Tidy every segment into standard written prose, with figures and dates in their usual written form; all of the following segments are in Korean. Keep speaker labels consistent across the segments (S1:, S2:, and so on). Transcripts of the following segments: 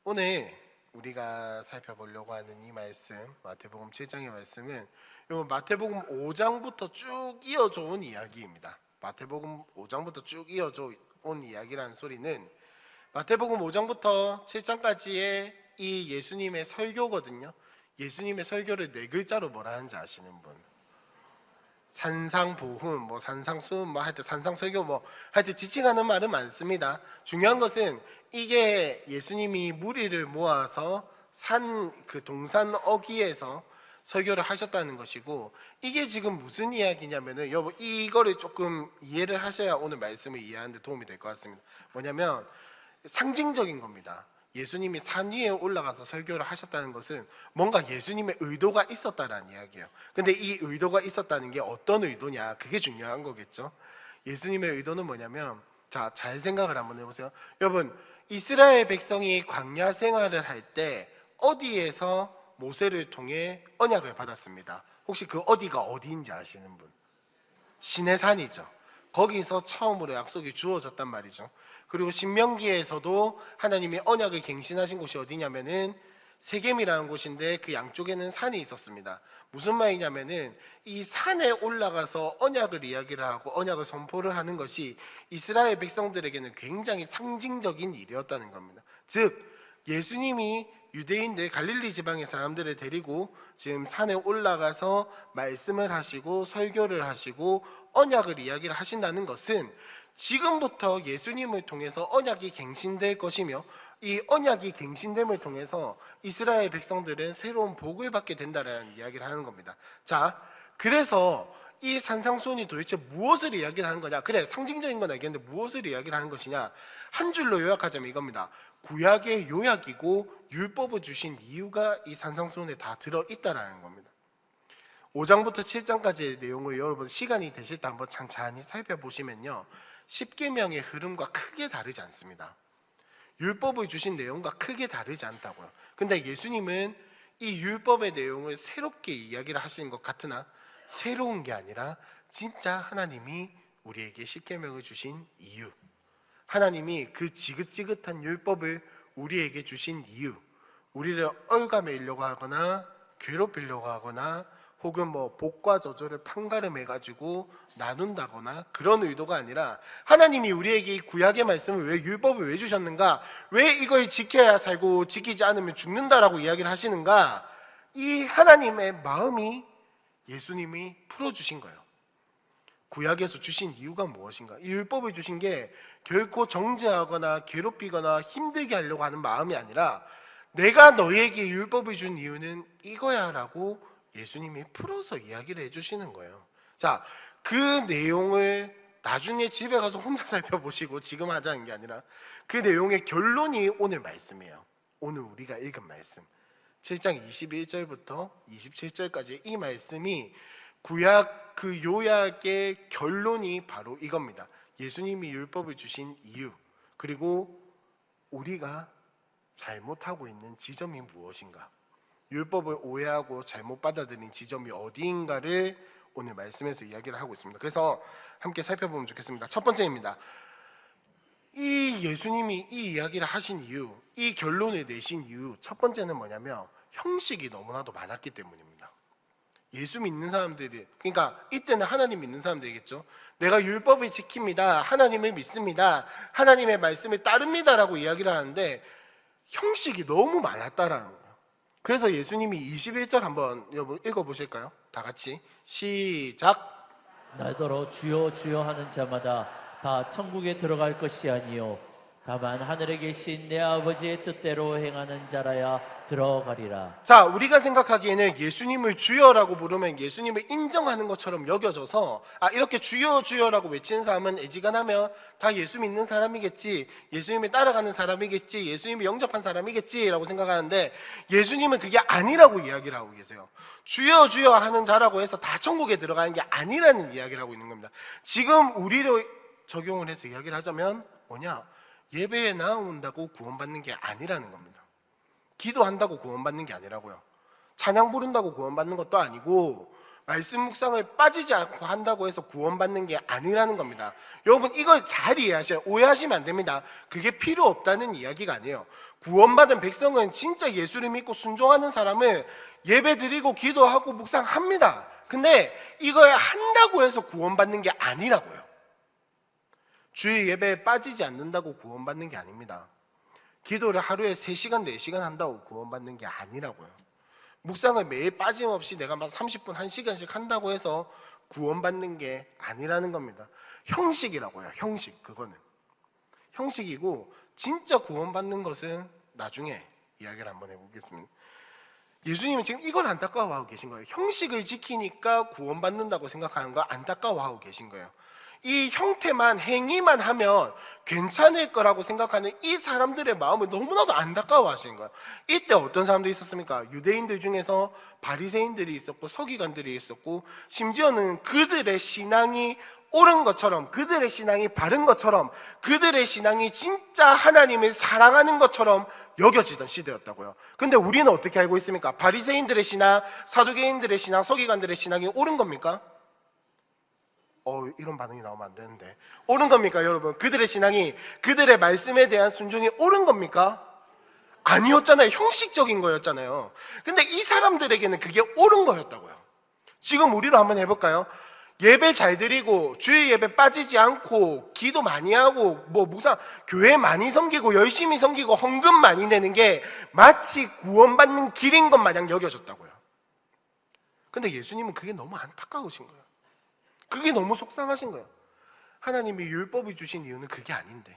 S1: 오늘 우리가 살펴보려고 하는 이 말씀, 마태복음 7장의 말씀은 요 마태복음 5장부터 쭉 이어져 온 이야기입니다. 마태복음 5장부터 쭉 이어져 온 이야기라는 소리는 마태복음 5장부터 7장까지의 이 예수님의 설교거든요. 예수님의 설교를 네 글자로 뭐라 하는지 아시는 분? 산상보훈, 산상수훈, 하여튼 산상설교, 하여튼 지칭하는 말은 많습니다. 중요한 것은 이게 예수님이 무리를 모아서 그 동산 어귀에서 설교를 하셨다는 것이고, 이게 지금 무슨 이야기냐면은 여러분 이거를 조금 이해를 하셔야 오늘 말씀을 이해하는 데 도움이 될 것 같습니다. 뭐냐면 상징적인 겁니다. 예수님이 산 위에 올라가서 설교를 하셨다는 것은 뭔가 예수님의 의도가 있었다라는 이야기예요. 근데 이 의도가 있었다는 게 어떤 의도냐, 그게 중요한 거겠죠. 예수님의 의도는 뭐냐면, 자, 잘 생각을 한번 해보세요. 여러분, 이스라엘 백성이 광야 생활을 할 때 어디에서 모세를 통해 언약을 받았습니다. 혹시 그 어디가 어디인지 아시는 분? 시내산이죠. 거기서 처음으로 약속이 주어졌단 말이죠. 그리고 신명기에서도 하나님이 언약을 갱신하신 곳이 어디냐면은 세겜이라는 곳인데, 그 양쪽에는 산이 있었습니다. 무슨 말이냐면은 이 산에 올라가서 언약을 이야기를 하고 언약을 선포를 하는 것이 이스라엘 백성들에게는 굉장히 상징적인 일이었다는 겁니다. 즉 예수님이 유대인들, 갈릴리 지방의 사람들을 데리고 지금 산에 올라가서 말씀을 하시고 설교를 하시고 언약을 이야기를 하신다는 것은 지금부터 예수님을 통해서 언약이 갱신될 것이며, 이 언약이 갱신됨을 통해서 이스라엘 백성들은 새로운 복을 받게 된다는 이야기를 하는 겁니다. 자, 그래서 이 산상수훈이 도대체 무엇을 이야기를 하는 거냐? 그래, 상징적인 건 알겠는데 무엇을 이야기를 하는 것이냐? 한 줄로 요약하자면 이겁니다. 구약의 요약이고 율법을 주신 이유가 이 산상수훈에 다 들어있다라는 겁니다. 5장부터 7장까지의 내용을 여러분 시간이 되실 때 한번 찬찬히 살펴보시면요, 십계명의 흐름과 크게 다르지 않습니다. 율법을 주신 내용과 크게 다르지 않다고요. 근데 예수님은 이 율법의 내용을 새롭게 이야기를 하시는 것 같으나 새로운 게 아니라 진짜 하나님이 우리에게 십계명을 주신 이유, 하나님이 그 지긋지긋한 율법을 우리에게 주신 이유, 우리를 얽어매려고 하거나 괴롭히려고 하거나 혹은 복과 저주를 판가름해가지고 나눈다거나 그런 의도가 아니라, 하나님이 우리에게 이 구약의 말씀을 왜, 율법을 왜 주셨는가, 왜 이걸 지켜야 살고 지키지 않으면 죽는다라고 이야기를 하시는가, 이 하나님의 마음이 예수님이 풀어주신 거예요. 구약에서 주신 이유가 무엇인가? 이 율법을 주신 게 결코 정죄하거나 괴롭히거나 힘들게 하려고 하는 마음이 아니라, 내가 너희에게 율법을 준 이유는 이거야 라고 예수님이 풀어서 이야기를 해주시는 거예요. 자, 그 내용을 나중에 집에 가서 혼자 살펴보시고 지금 하자는 게 아니라 그 내용의 결론이 오늘 말씀이에요. 오늘 우리가 읽은 말씀 7장 21절부터 27절까지 이 말씀이 구약 그 요약의 결론이 바로 이겁니다. 예수님이 율법을 주신 이유, 그리고 우리가 잘못하고 있는 지점이 무엇인가, 율법을 오해하고 잘못 받아들인 지점이 어디인가를 오늘 말씀에서 이야기를 하고 있습니다. 그래서 함께 살펴보면 좋겠습니다. 첫 번째입니다. 이 예수님이 이 이야기를 하신 이유, 이 결론을 내신 이유, 첫 번째는 뭐냐면 형식이 너무나도 많았기 때문입니다. 예수 믿는 사람들이, 그러니까 이때는 하나님 믿는 사람들이겠죠. 내가 율법을 지킵니다, 하나님을 믿습니다, 하나님의 말씀을 따릅니다라고 이야기를 하는데 형식이 너무 많았다라는 거예요. 그래서 예수님이 21절 한번 여러분 읽어보실까요? 다 같이 시작.
S2: 나더러 주여 주여 하는 자마다 다 천국에 들어갈 것이 아니요 다만 하늘에 계신 내 아버지의 뜻대로 행하는 자라야 들어가리라.
S1: 자, 우리가 생각하기에는 예수님을 주여라고 부르면 예수님을 인정하는 것처럼 여겨져서, 이렇게 주여 주여라고 외치는 사람은 애지간하면 다 예수 믿는 사람이겠지, 예수님을 따라가는 사람이겠지, 예수님을 영접한 사람이겠지라고 생각하는데, 예수님은 그게 아니라고 이야기를 하고 계세요. 주여 주여 하는 자라고 해서 다 천국에 들어가는 게 아니라는 이야기를 하고 있는 겁니다. 지금 우리로 적용을 해서 이야기를 하자면 뭐냐, 예배에 나온다고 구원받는 게 아니라는 겁니다. 기도한다고 구원받는 게 아니라고요. 찬양 부른다고 구원받는 것도 아니고, 말씀 묵상을 빠지지 않고 한다고 해서 구원받는 게 아니라는 겁니다. 여러분 이걸 잘 이해하셔요. 오해하시면 안 됩니다. 그게 필요 없다는 이야기가 아니에요. 구원받은 백성은 진짜 예수를 믿고 순종하는 사람을 예배드리고 기도하고 묵상합니다. 근데 이걸 한다고 해서 구원받는 게 아니라고요. 주의 예배에 빠지지 않는다고 구원받는 게 아닙니다. 기도를 하루에 3시간, 4시간 한다고 구원받는 게 아니라고요. 묵상을 매일 빠짐없이 내가 막 30분, 1시간씩 한다고 해서 구원받는 게 아니라는 겁니다. 형식이라고요. 형식. 그거는 형식이고 진짜 구원받는 것은 나중에 이야기를 한번 해보겠습니다. 예수님은 지금 이걸 안타까워하고 계신 거예요. 형식을 지키니까 구원받는다고 생각하는 거 안타까워하고 계신 거예요. 이 형태만, 행위만 하면 괜찮을 거라고 생각하는 이 사람들의 마음을 너무나도 안타까워하시는 거예요. 이때 어떤 사람들이 있었습니까? 유대인들 중에서 바리새인들이 있었고 서기관들이 있었고, 심지어는 그들의 신앙이 옳은 것처럼, 그들의 신앙이 바른 것처럼, 그들의 신앙이 진짜 하나님을 사랑하는 것처럼 여겨지던 시대였다고요. 근데 우리는 어떻게 알고 있습니까? 바리새인들의 신앙, 사두개인들의 신앙, 서기관들의 신앙이 옳은 겁니까? 이런 반응이 나오면 안 되는데, 옳은 겁니까 여러분? 그들의 신앙이, 그들의 말씀에 대한 순종이 옳은 겁니까? 아니었잖아요. 형식적인 거였잖아요. 근데 이 사람들에게는 그게 옳은 거였다고요. 지금 우리로 한번 해볼까요? 예배 잘 드리고 주의 예배 빠지지 않고 기도 많이 하고 묵상 교회 많이 섬기고 열심히 섬기고 헌금 많이 내는 게 마치 구원받는 길인 것 마냥 여겨졌다고요. 근데 예수님은 그게 너무 안타까우신 거예요. 그게 너무 속상하신 거예요. 하나님이 율법을 주신 이유는 그게 아닌데,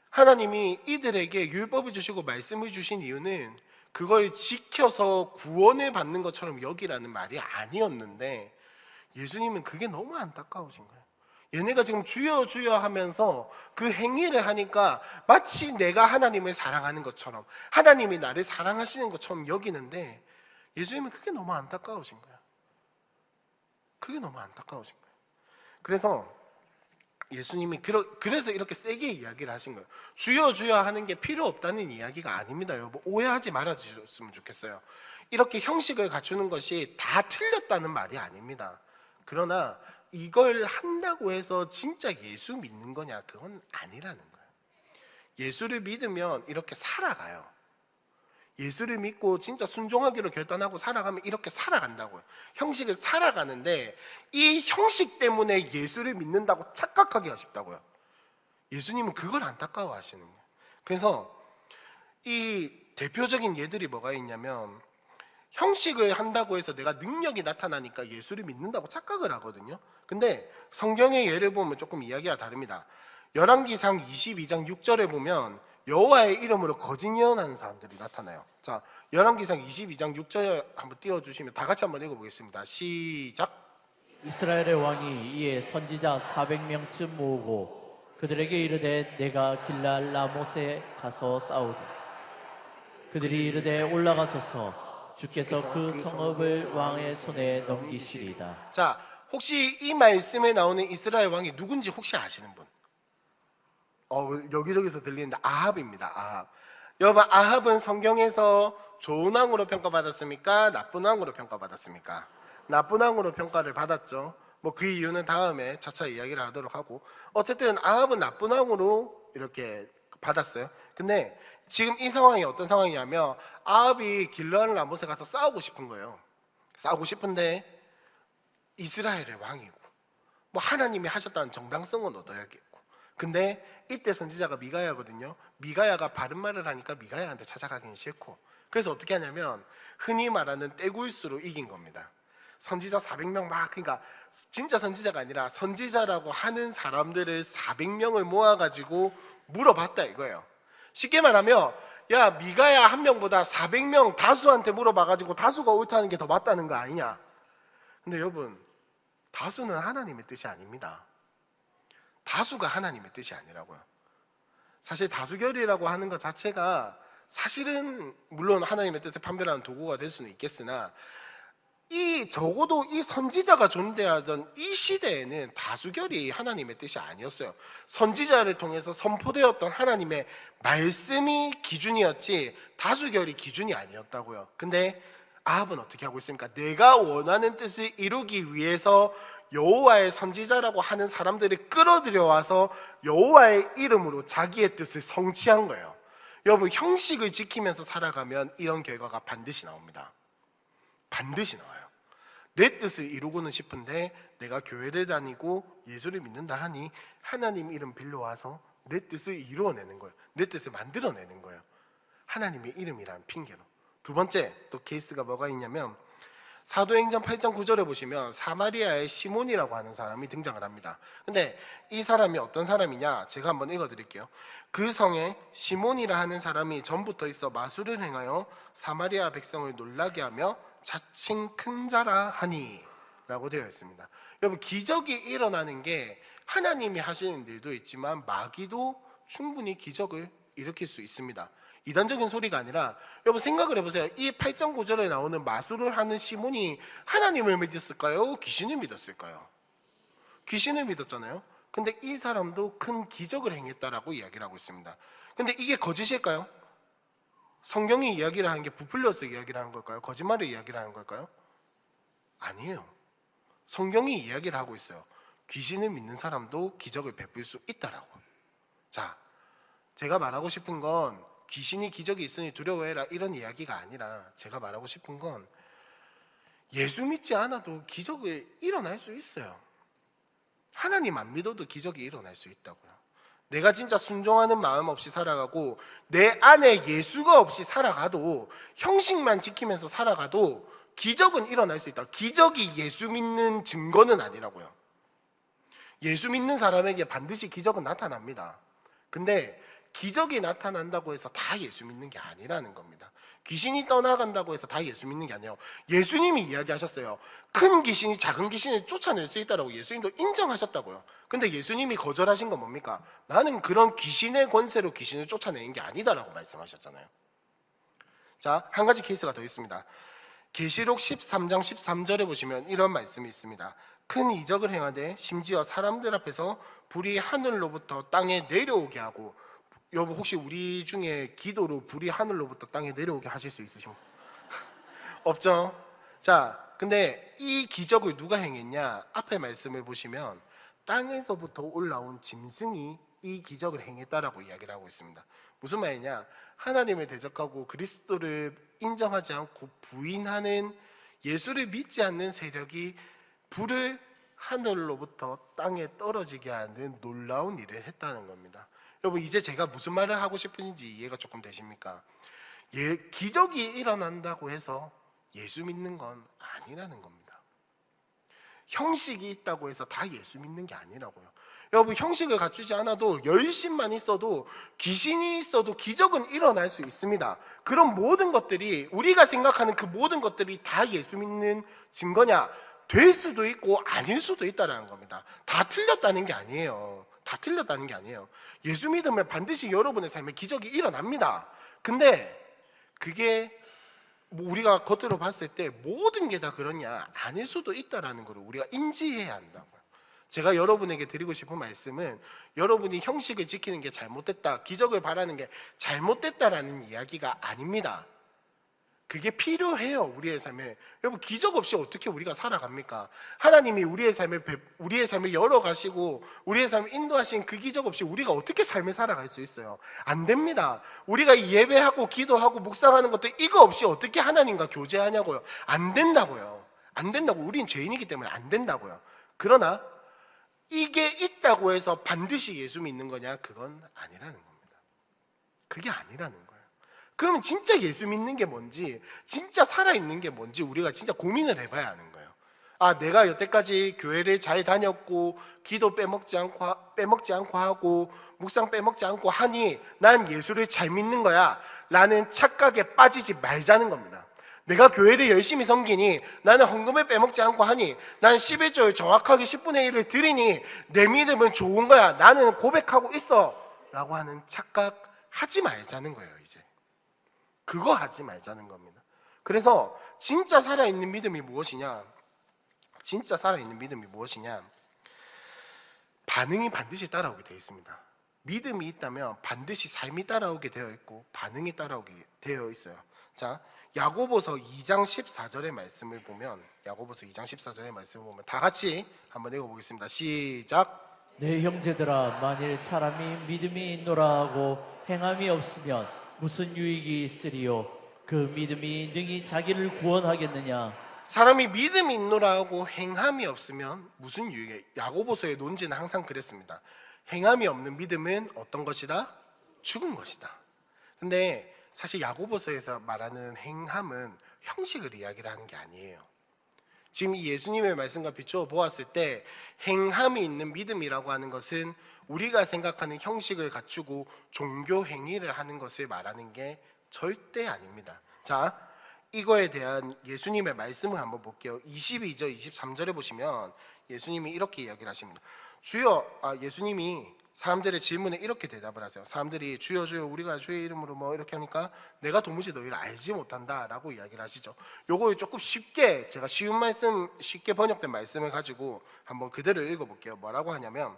S1: 하나님이 이들에게 율법을 주시고 말씀을 주신 이유는 그걸 지켜서 구원을 받는 것처럼 여기라는 말이 아니었는데, 예수님은 그게 너무 안타까우신 거예요. 얘네가 지금 주여 주여 하면서 그 행위를 하니까 마치 내가 하나님을 사랑하는 것처럼, 하나님이 나를 사랑하시는 것처럼 여기는데, 예수님은 그게 너무 안타까우신 거예요. 그게 너무 안타까우신 거예요. 그래서 예수님이 그래서 이렇게 세게 이야기를 하신 거예요. 주여 주여 하는 게 필요 없다는 이야기가 아닙니다. 여러분 오해하지 말아주셨으면 좋겠어요. 이렇게 형식을 갖추는 것이 다 틀렸다는 말이 아닙니다. 그러나 이걸 한다고 해서 진짜 예수 믿는 거냐? 그건 아니라는 거예요. 예수를 믿으면 이렇게 살아가요. 예수를 믿고 진짜 순종하기로 결단하고 살아가면 이렇게 살아간다고요. 형식을 살아가는데 이 형식 때문에 예수를 믿는다고 착각하기 하십다고요. 예수님은 그걸 안타까워하시는 거예요. 그래서 이 대표적인 예들이 뭐가 있냐면, 형식을 한다고 해서 내가 능력이 나타나니까 예수를 믿는다고 착각을 하거든요. 근데 성경의 예를 보면 조금 이야기가 다릅니다. 열왕기상 22장 6절에 보면 여호와의 이름으로 거짓 예언하는 사람들이 나타나요. 자, 열왕기상 22장 6절 한번 띄워주시면 다 같이 한번 읽어보겠습니다. 시작.
S2: 이스라엘의 왕이 이에 선지자 400명쯤 모으고 그들에게 이르되 내가 길랄 라못에 가서 싸우리. 그들이 이르되 올라가소서 주께서 그 성읍을 왕의 손에 넘기시리이다.
S1: 자, 혹시 이 말씀에 나오는 이스라엘 왕이 누군지 혹시 아시는 분? 여기저기서 들리는데 아합입니다. 아합. 여러분 아합은 성경에서 좋은 왕으로 평가받았습니까? 나쁜 왕으로 평가받았습니까? 나쁜 왕으로 평가를 받았죠. 그 이유는 다음에 차차 이야기를 하도록 하고, 어쨌든 아합은 나쁜 왕으로 이렇게 받았어요. 근데 지금 이 상황이 어떤 상황이냐면, 아합이 길르앗 라못에 가서 싸우고 싶은 거예요. 싸우고 싶은데 이스라엘의 왕이고 하나님이 하셨다는 정당성은 얻어야겠고, 근데 이때 선지자가 미가야거든요. 미가야가 바른 말을 하니까 미가야한테 찾아가기는 싫고, 그래서 어떻게 하냐면 흔히 말하는 떼굴수로 이긴 겁니다. 선지자 400명 그러니까 진짜 선지자가 아니라 선지자라고 하는 사람들을 400명을 모아가지고 물어봤다 이거예요. 쉽게 말하면 야, 미가야 한 명보다 400명 다수한테 물어봐가지고 다수가 옳다는 게 더 맞다는 거 아니냐. 근데 여러분, 다수는 하나님의 뜻이 아닙니다. 다수가 하나님의 뜻이 아니라고요. 사실 다수결이라고 하는 것 자체가 사실은 물론 하나님의 뜻을 판별하는 도구가 될 수는 있겠으나, 적어도 이 선지자가 존재하던 이 시대에는 다수결이 하나님의 뜻이 아니었어요. 선지자를 통해서 선포되었던 하나님의 말씀이 기준이었지 다수결이 기준이 아니었다고요. 근데 아합은 어떻게 하고 있습니까? 내가 원하는 뜻을 이루기 위해서 여호와의 선지자라고 하는 사람들을 끌어들여와서 여호와의 이름으로 자기의 뜻을 성취한 거예요. 여러분, 형식을 지키면서 살아가면 이런 결과가 반드시 나옵니다. 반드시 나와요. 내 뜻을 이루고는 싶은데 내가 교회를 다니고 예수를 믿는다 하니 하나님 이름 빌려와서 내 뜻을 이루어내는 거예요. 내 뜻을 만들어내는 거예요. 하나님의 이름이라는 핑계로. 두 번째 또 케이스가 뭐가 있냐면 사도행전 8장 9절에 보시면 사마리아의 시몬이라고 하는 사람이 등장을 합니다. 근데 이 사람이 어떤 사람이냐, 제가 한번 읽어드릴게요. 그 성에 시몬이라 하는 사람이 전부터 있어 마술을 행하여 사마리아 백성을 놀라게 하며 자칭 큰 자라 하니 라고 되어 있습니다. 여러분, 기적이 일어나는 게 하나님이 하시는 일도 있지만 마귀도 충분히 기적을 일으킬 수 있습니다. 이단적인 소리가 아니라 여러분 생각을 해보세요. 이 8장 9절에 나오는 마술을 하는 시몬이 하나님을 믿었을까요? 귀신을 믿었을까요? 귀신을 믿었잖아요. 근데 이 사람도 큰 기적을 행했다라고 이야기를 하고 있습니다. 근데 이게 거짓일까요? 성경이 이야기를 하는 게 부풀려서 이야기를 하는 걸까요? 거짓말을 이야기를 하는 걸까요? 아니에요. 성경이 이야기를 하고 있어요. 귀신을 믿는 사람도 기적을 베풀 수 있다라고. 자, 제가 말하고 싶은 건 귀신이 기적이 있으니 두려워해라 이런 이야기가 아니라, 제가 말하고 싶은 건 예수 믿지 않아도 기적이 일어날 수 있어요. 하나님 안 믿어도 기적이 일어날 수 있다고요. 내가 진짜 순종하는 마음 없이 살아가고 내 안에 예수가 없이 살아가도, 형식만 지키면서 살아가도 기적은 일어날 수 있다. 기적이 예수 믿는 증거는 아니라고요. 예수 믿는 사람에게 반드시 기적은 나타납니다. 근데 기적이 나타난다고 해서 다 예수 믿는 게 아니라는 겁니다. 귀신이 떠나간다고 해서 다 예수 믿는 게 아니에요. 예수님이 이야기하셨어요. 큰 귀신이 작은 귀신을 쫓아낼 수 있다라고 예수님도 인정하셨다고요. 근데 예수님이 거절하신 건 뭡니까? 나는 그런 귀신의 권세로 귀신을 쫓아내는 게 아니다라고 말씀하셨잖아요. 자, 한 가지 케이스가 더 있습니다. 계시록 13장 13절에 보시면 이런 말씀이 있습니다. 큰 이적을 행하되 심지어 사람들 앞에서 불이 하늘로부터 땅에 내려오게 하고. 여러분, 혹시 우리 중에 기도로 불이 하늘로부터 땅에 내려오게 하실 수 있으십니까? 없죠? 자, 근데 이 기적을 누가 행했냐? 앞에 말씀을 보시면 땅에서부터 올라온 짐승이 이 기적을 행했다라고 이야기를 하고 있습니다. 무슨 말이냐? 하나님을 대적하고 그리스도를 인정하지 않고 부인하는, 예수를 믿지 않는 세력이 불을 하늘로부터 땅에 떨어지게 하는 놀라운 일을 했다는 겁니다. 여러분, 이제 제가 무슨 말을 하고 싶은지 이해가 조금 되십니까? 기적이 일어난다고 해서 예수 믿는 건 아니라는 겁니다. 형식이 있다고 해서 다 예수 믿는 게 아니라고요. 여러분, 형식을 갖추지 않아도 열심만 있어도, 귀신이 있어도 기적은 일어날 수 있습니다. 그런 모든 것들이, 우리가 생각하는 그 모든 것들이 다 예수 믿는 증거냐? 될 수도 있고 아닐 수도 있다는 겁니다. 다 틀렸다는 게 아니에요. 다 틀렸다는 게 아니에요. 예수 믿으면 반드시 여러분의 삶에 기적이 일어납니다. 근데 그게 뭐 우리가 겉으로 봤을 때 모든 게 다 그러냐? 아닐 수도 있다는 걸 우리가 인지해야 한다고요. 제가 여러분에게 드리고 싶은 말씀은, 여러분이 형식을 지키는 게 잘못됐다, 기적을 바라는 게 잘못됐다라는 이야기가 아닙니다. 그게 필요해요, 우리의 삶에. 여러분, 기적 없이 어떻게 우리가 살아갑니까? 하나님이 우리의 삶을 열어가시고 우리의 삶을 인도하신 그 기적 없이 우리가 어떻게 삶을 살아갈 수 있어요? 안 됩니다. 우리가 예배하고 기도하고 묵상하는 것도 이거 없이 어떻게 하나님과 교제하냐고요. 안 된다고요. 안 된다고. 우린 죄인이기 때문에 안 된다고요. 그러나 이게 있다고 해서 반드시 예수 믿는 거냐? 그건 아니라는 겁니다. 그게 아니라는 거예요. 그러면 진짜 예수 믿는 게 뭔지, 진짜 살아있는 게 뭔지 우리가 진짜 고민을 해봐야 하는 거예요. 아, 내가 여태까지 교회를 잘 다녔고 기도 빼먹지 않고 하고 묵상 빼먹지 않고 하니 난 예수를 잘 믿는 거야 라는 착각에 빠지지 말자는 겁니다. 내가 교회를 열심히 섬기니, 나는 헌금을 빼먹지 않고 하니, 난 11절 정확하게 10분의 1을 드리니 내 믿음은 좋은 거야, 나는 고백하고 있어 라고 하는 착각 하지 말자는 거예요. 이제 그거 하지 말자는 겁니다. 그래서 진짜 살아있는 믿음이 무엇이냐? 진짜 살아있는 믿음이 무엇이냐? 반응이 반드시 따라오게 되어 있습니다. 믿음이 있다면 반드시 삶이 따라오게 되어 있고 반응이 따라오게 되어 있어요. 자, 야고보서 2장 14절의 말씀을 보면 다 같이 한번 읽어보겠습니다. 시작.
S2: 내 형제들아, 만일 사람이 믿음이 있노라 하고 행함이 없으면 무슨 유익이 있으리요? 그 믿음이 능히 자기를 구원하겠느냐?
S1: 사람이 믿음이 있노라 하고 행함이 없으면 무슨 유익이? 야고보서의 논지는 항상 그랬습니다. 행함이 없는 믿음은 어떤 것이다? 죽은 것이다. 근데 사실 야고보서에서 말하는 행함은 형식을 이야기를 하는 게 아니에요. 지금 이 예수님의 말씀과 비추어 보았을 때 행함이 있는 믿음이라고 하는 것은 우리가 생각하는 형식을 갖추고 종교 행위를 하는 것을 말하는 게 절대 아닙니다. 자, 이거에 대한 예수님의 말씀을 한번 볼게요. 22절, 23절에 보시면 예수님이 이렇게 이야기를 하십니다. 예수님이 사람들의 질문에 이렇게 대답을 하세요. 사람들이 주여 주여 우리가 주의 이름으로 뭐 이렇게 하니까 내가 도무지 너희를 알지 못한다라고 이야기를 하시죠. 요걸 조금 쉽게, 제가 쉬운 말씀, 쉽게 번역된 말씀을 가지고 한번 그대로 읽어볼게요. 뭐라고 하냐면,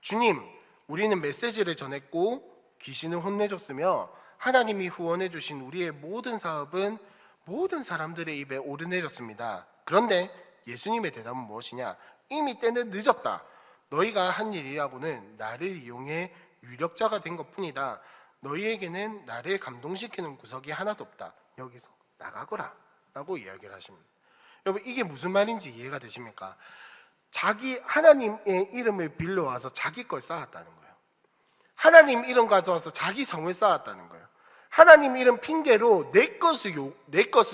S1: 주님, 우리는 메시지를 전했고 귀신을 혼내줬으며 하나님이 후원해 주신 우리의 모든 사업은 모든 사람들의 입에 오르내렸습니다. 그런데 예수님의 대답은 무엇이냐? 이미 때는 늦었다. 너희가 한 일이라고는 나를 이용해 유력자가 된 것뿐이다. 너희에게는 나를 감동시키는 구석이 하나도 없다. 여기서 나가거라 라고 이야기를 하십니다. 여러분, 이게 무슨 말인지 이해가 되십니까? 하나님의 이름을 빌려와서 자기 걸 쌓았다는 거예요. 하나님 이름 가져와서 자기 성을 쌓았다는 거예요. 하나님 이름 핑계로 내 것을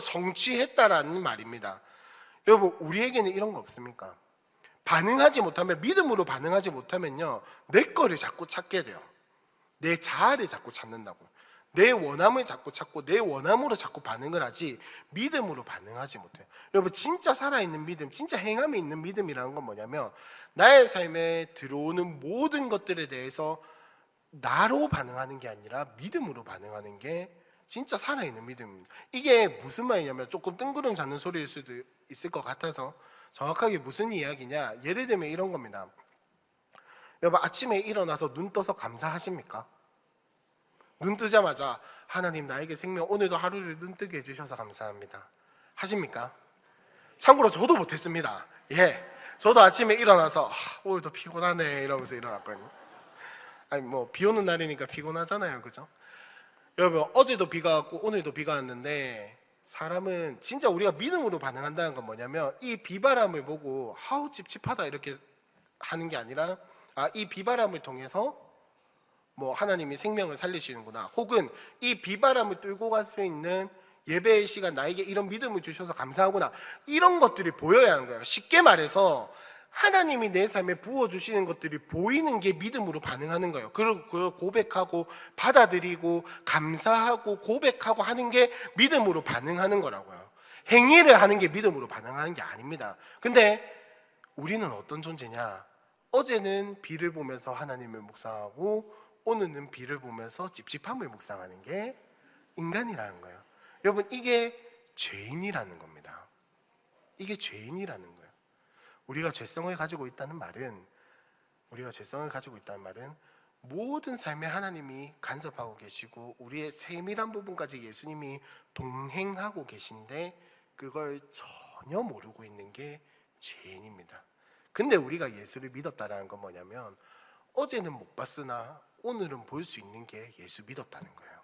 S1: 성취했다라는 말입니다. 여러분, 우리에게는 이런 거 없습니까? 반응하지 못하면, 믿음으로 반응하지 못하면요, 내 거를 자꾸 찾게 돼요. 내 자아를 자꾸 찾는다고요. 내 원함을 자꾸 찾고 내 원함으로 자꾸 반응을 하지 믿음으로 반응하지 못해요. 여러분, 진짜 살아있는 믿음, 진짜 행함이 있는 믿음이라는 건 뭐냐면, 나의 삶에 들어오는 모든 것들에 대해서 나로 반응하는 게 아니라 믿음으로 반응하는 게 진짜 살아있는 믿음입니다. 이게 무슨 말이냐면, 조금 뜬구름 잡는 소리일 수도 있을 것 같아서 정확하게 무슨 이야기냐, 예를 들면 이런 겁니다. 여러분, 아침에 일어나서 눈 떠서 감사하십니까? 눈 뜨자마자 하나님 나에게 생명, 오늘도 하루를 눈 뜨게 해주셔서 감사합니다 하십니까? 참고로 저도 못했습니다. 저도 아침에 일어나서 오늘도 피곤하네 이러면서 일어났거든요. 아니, 뭐 비 오는 날이니까 피곤하잖아요, 그죠? 여러분, 어제도 비가 왔고 오늘도 비가 왔는데, 사람은 진짜 우리가 믿음으로 반응한다는 건 뭐냐면, 이 비바람을 보고 하우 찝찝하다 이렇게 하는 게 아니라, 이 비바람을 통해서 뭐 하나님이 생명을 살리시는구나, 혹은 이 비바람을 뚫고 갈 수 있는 예배의 시간 나에게 이런 믿음을 주셔서 감사하구나, 이런 것들이 보여야 하는 거예요. 쉽게 말해서 하나님이 내 삶에 부어주시는 것들이 보이는 게 믿음으로 반응하는 거예요. 그리고 그걸 고백하고 받아들이고 감사하고 고백하고 하는 게 믿음으로 반응하는 거라고요. 행위를 하는 게 믿음으로 반응하는 게 아닙니다. 근데 우리는 어떤 존재냐? 어제는 비를 보면서 하나님을 묵상하고 오늘은 비를 보면서 찝찝함을 묵상하는 게 인간이라는 거예요. 여러분, 이게 죄인이라는 겁니다. 이게 죄인이라는 거예요. 우리가 죄성을 가지고 있다는 말은 모든 삶에 하나님이 간섭하고 계시고 우리의 세밀한 부분까지 예수님이 동행하고 계신데 그걸 전혀 모르고 있는 게 죄인입니다. 근데 우리가 예수를 믿었다는 건 뭐냐면, 어제는 못 봤으나 오늘은 볼 수 있는 게 예수 믿었다는 거예요.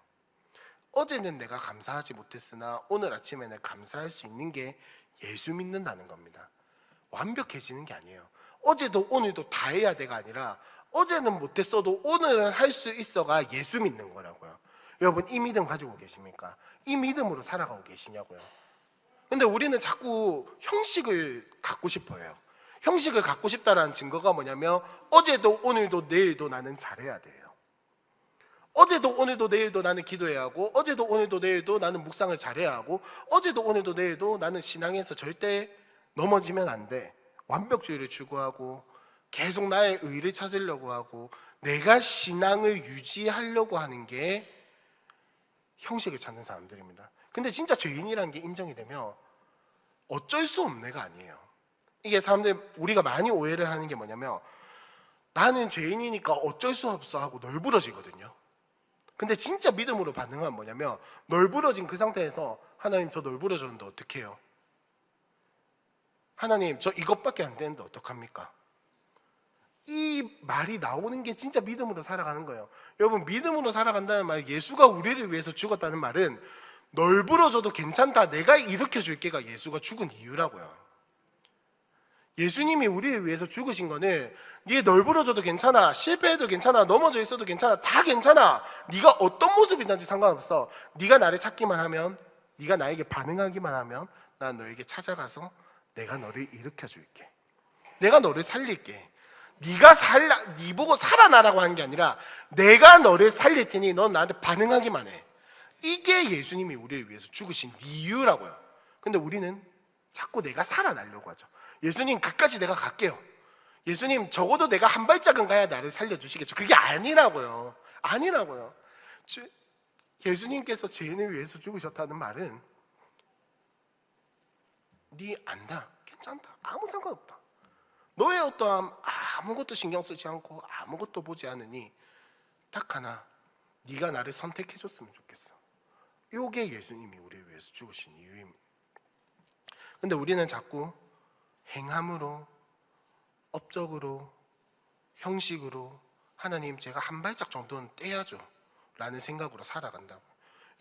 S1: 어제는 내가 감사하지 못했으나 오늘 아침에 내가 감사할 수 있는 게 예수 믿는다는 겁니다. 완벽해지는 게 아니에요. 어제도 오늘도 다 해야 돼가 아니라, 어제는 못했어도 오늘은 할 수 있어가 예수 믿는 거라고요. 여러분, 이 믿음 가지고 계십니까? 이 믿음으로 살아가고 계시냐고요. 근데 우리는 자꾸 형식을 갖고 싶어요. 형식을 갖고 싶다는 증거가 뭐냐면, 어제도 오늘도 내일도 나는 잘해야 돼요. 어제도 오늘도 내일도 나는 기도해야 하고, 어제도 오늘도 내일도 나는 묵상을 잘해야 하고, 어제도 오늘도 내일도 나는 신앙에서 절대 넘어지면 안 돼. 완벽주의를 추구하고 계속 나의 의를 찾으려고 하고 내가 신앙을 유지하려고 하는 게 형식을 찾는 사람들입니다. 근데 진짜 죄인이라는 게 인정이 되면 어쩔 수 없네가 아니에요. 이게 우리가 많이 오해를 하는 게 뭐냐면, 나는 죄인이니까 어쩔 수 없어 하고 널브러지거든요. 근데 진짜 믿음으로 반응하면 뭐냐면 널브러진 그 상태에서 하나님 저 널브러졌는데 어떻게 해요? 하나님 저 이것밖에 안 되는데 어떡합니까? 이 말이 나오는 게 진짜 믿음으로 살아가는 거예요. 여러분 믿음으로 살아간다는 말, 예수가 우리를 위해서 죽었다는 말은 널브러져도 괜찮다, 내가 일으켜 줄게가 예수가 죽은 이유라고요. 예수님이 우리를 위해서 죽으신 거는 네 널브러져도 괜찮아, 실패해도 괜찮아, 넘어져 있어도 괜찮아, 다 괜찮아. 네가 어떤 모습이든지 상관없어. 네가 나를 찾기만 하면, 네가 나에게 반응하기만 하면 난 너에게 찾아가서 내가 너를 일으켜 줄게. 내가 너를 살릴게. 네 보고 살아나라고 하는 게 아니라 내가 너를 살릴 테니 넌 나한테 반응하기만 해. 이게 예수님이 우리를 위해서 죽으신 이유라고요. 근데 우리는 자꾸 내가 살아나려고 하죠. 예수님 그까지 내가 갈게요. 예수님 적어도 내가 한 발짝은 가야 나를 살려주시겠죠. 그게 아니라고요. 아니라고요. 예수님께서 죄인을 위해서 죽으셨다는 말은 네 안다, 괜찮다, 아무 상관없다, 너의 어떠함 아무것도 신경 쓰지 않고 아무것도 보지 않으니 딱 하나, 네가 나를 선택해 줬으면 좋겠어. 이게 예수님이 우리를 위해서 죽으신 이유입니다. 근데 우리는 자꾸 행함으로, 업적으로, 형식으로 하나님 제가 한 발짝 정도는 떼야죠 라는 생각으로 살아간다고.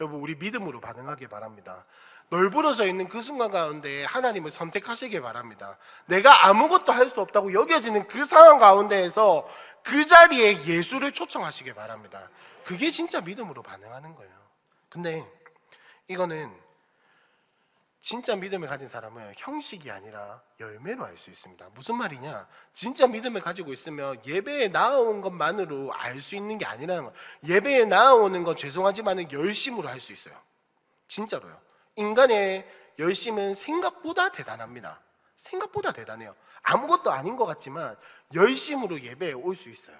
S1: 여러분 우리 믿음으로 반응하길 바랍니다. 널브러져 있는 그 순간 가운데 하나님을 선택하시길 바랍니다. 내가 아무것도 할 수 없다고 여겨지는 그 상황 가운데에서 그 자리에 예수를 초청하시길 바랍니다. 그게 진짜 믿음으로 반응하는 거예요. 근데 이거는 진짜 믿음을 가진 사람은 형식이 아니라 열매로 알 수 있습니다. 무슨 말이냐? 진짜 믿음을 가지고 있으면 예배에 나아온 것만으로 알 수 있는 게 아니라는 거예요. 예배에 나아오는 건 죄송하지만 열심으로 할 수 있어요. 진짜로요. 인간의 열심은 생각보다 대단합니다. 생각보다 대단해요. 아무것도 아닌 것 같지만 열심으로 예배에 올 수 있어요.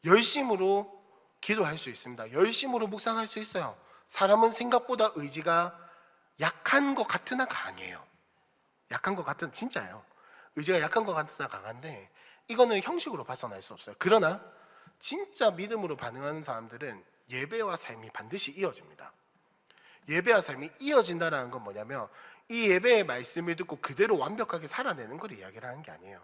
S1: 열심으로 기도할 수 있습니다. 열심으로 묵상할 수 있어요. 사람은 생각보다 의지가 약한 것 같으나 강해요. 약한 것 같은, 진짜예요. 의지가 약한 것 같으나 강한데 이거는 형식으로 벗어날 수 없어요. 그러나 진짜 믿음으로 반응하는 사람들은 예배와 삶이 반드시 이어집니다. 예배와 삶이 이어진다는 건 뭐냐면 이 예배의 말씀을 듣고 그대로 완벽하게 살아내는 걸 이야기를 하는 게 아니에요.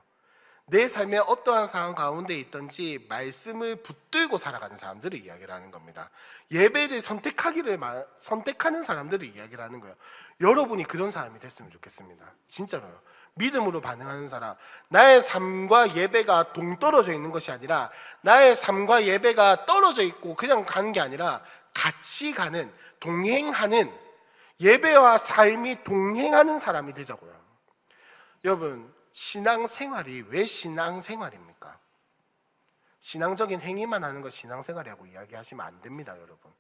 S1: 내 삶의 어떠한 상황 가운데 있든지 말씀을 붙들고 살아가는 사람들을 이야기를 하는 겁니다. 예배를 선택하는 사람들을 이야기를 하는 거예요. 여러분이 그런 사람이 됐으면 좋겠습니다. 진짜로요. 믿음으로 반응하는 사람. 나의 삶과 예배가 동떨어져 있는 것이 아니라 나의 삶과 예배가 떨어져 있고 그냥 가는 게 아니라 같이 가는, 동행하는, 예배와 삶이 동행하는 사람이 되자고요. 여러분 신앙생활이 왜 신앙생활입니까? 신앙적인 행위만 하는 것 신앙생활이라고 이야기하시면 안 됩니다. 여러분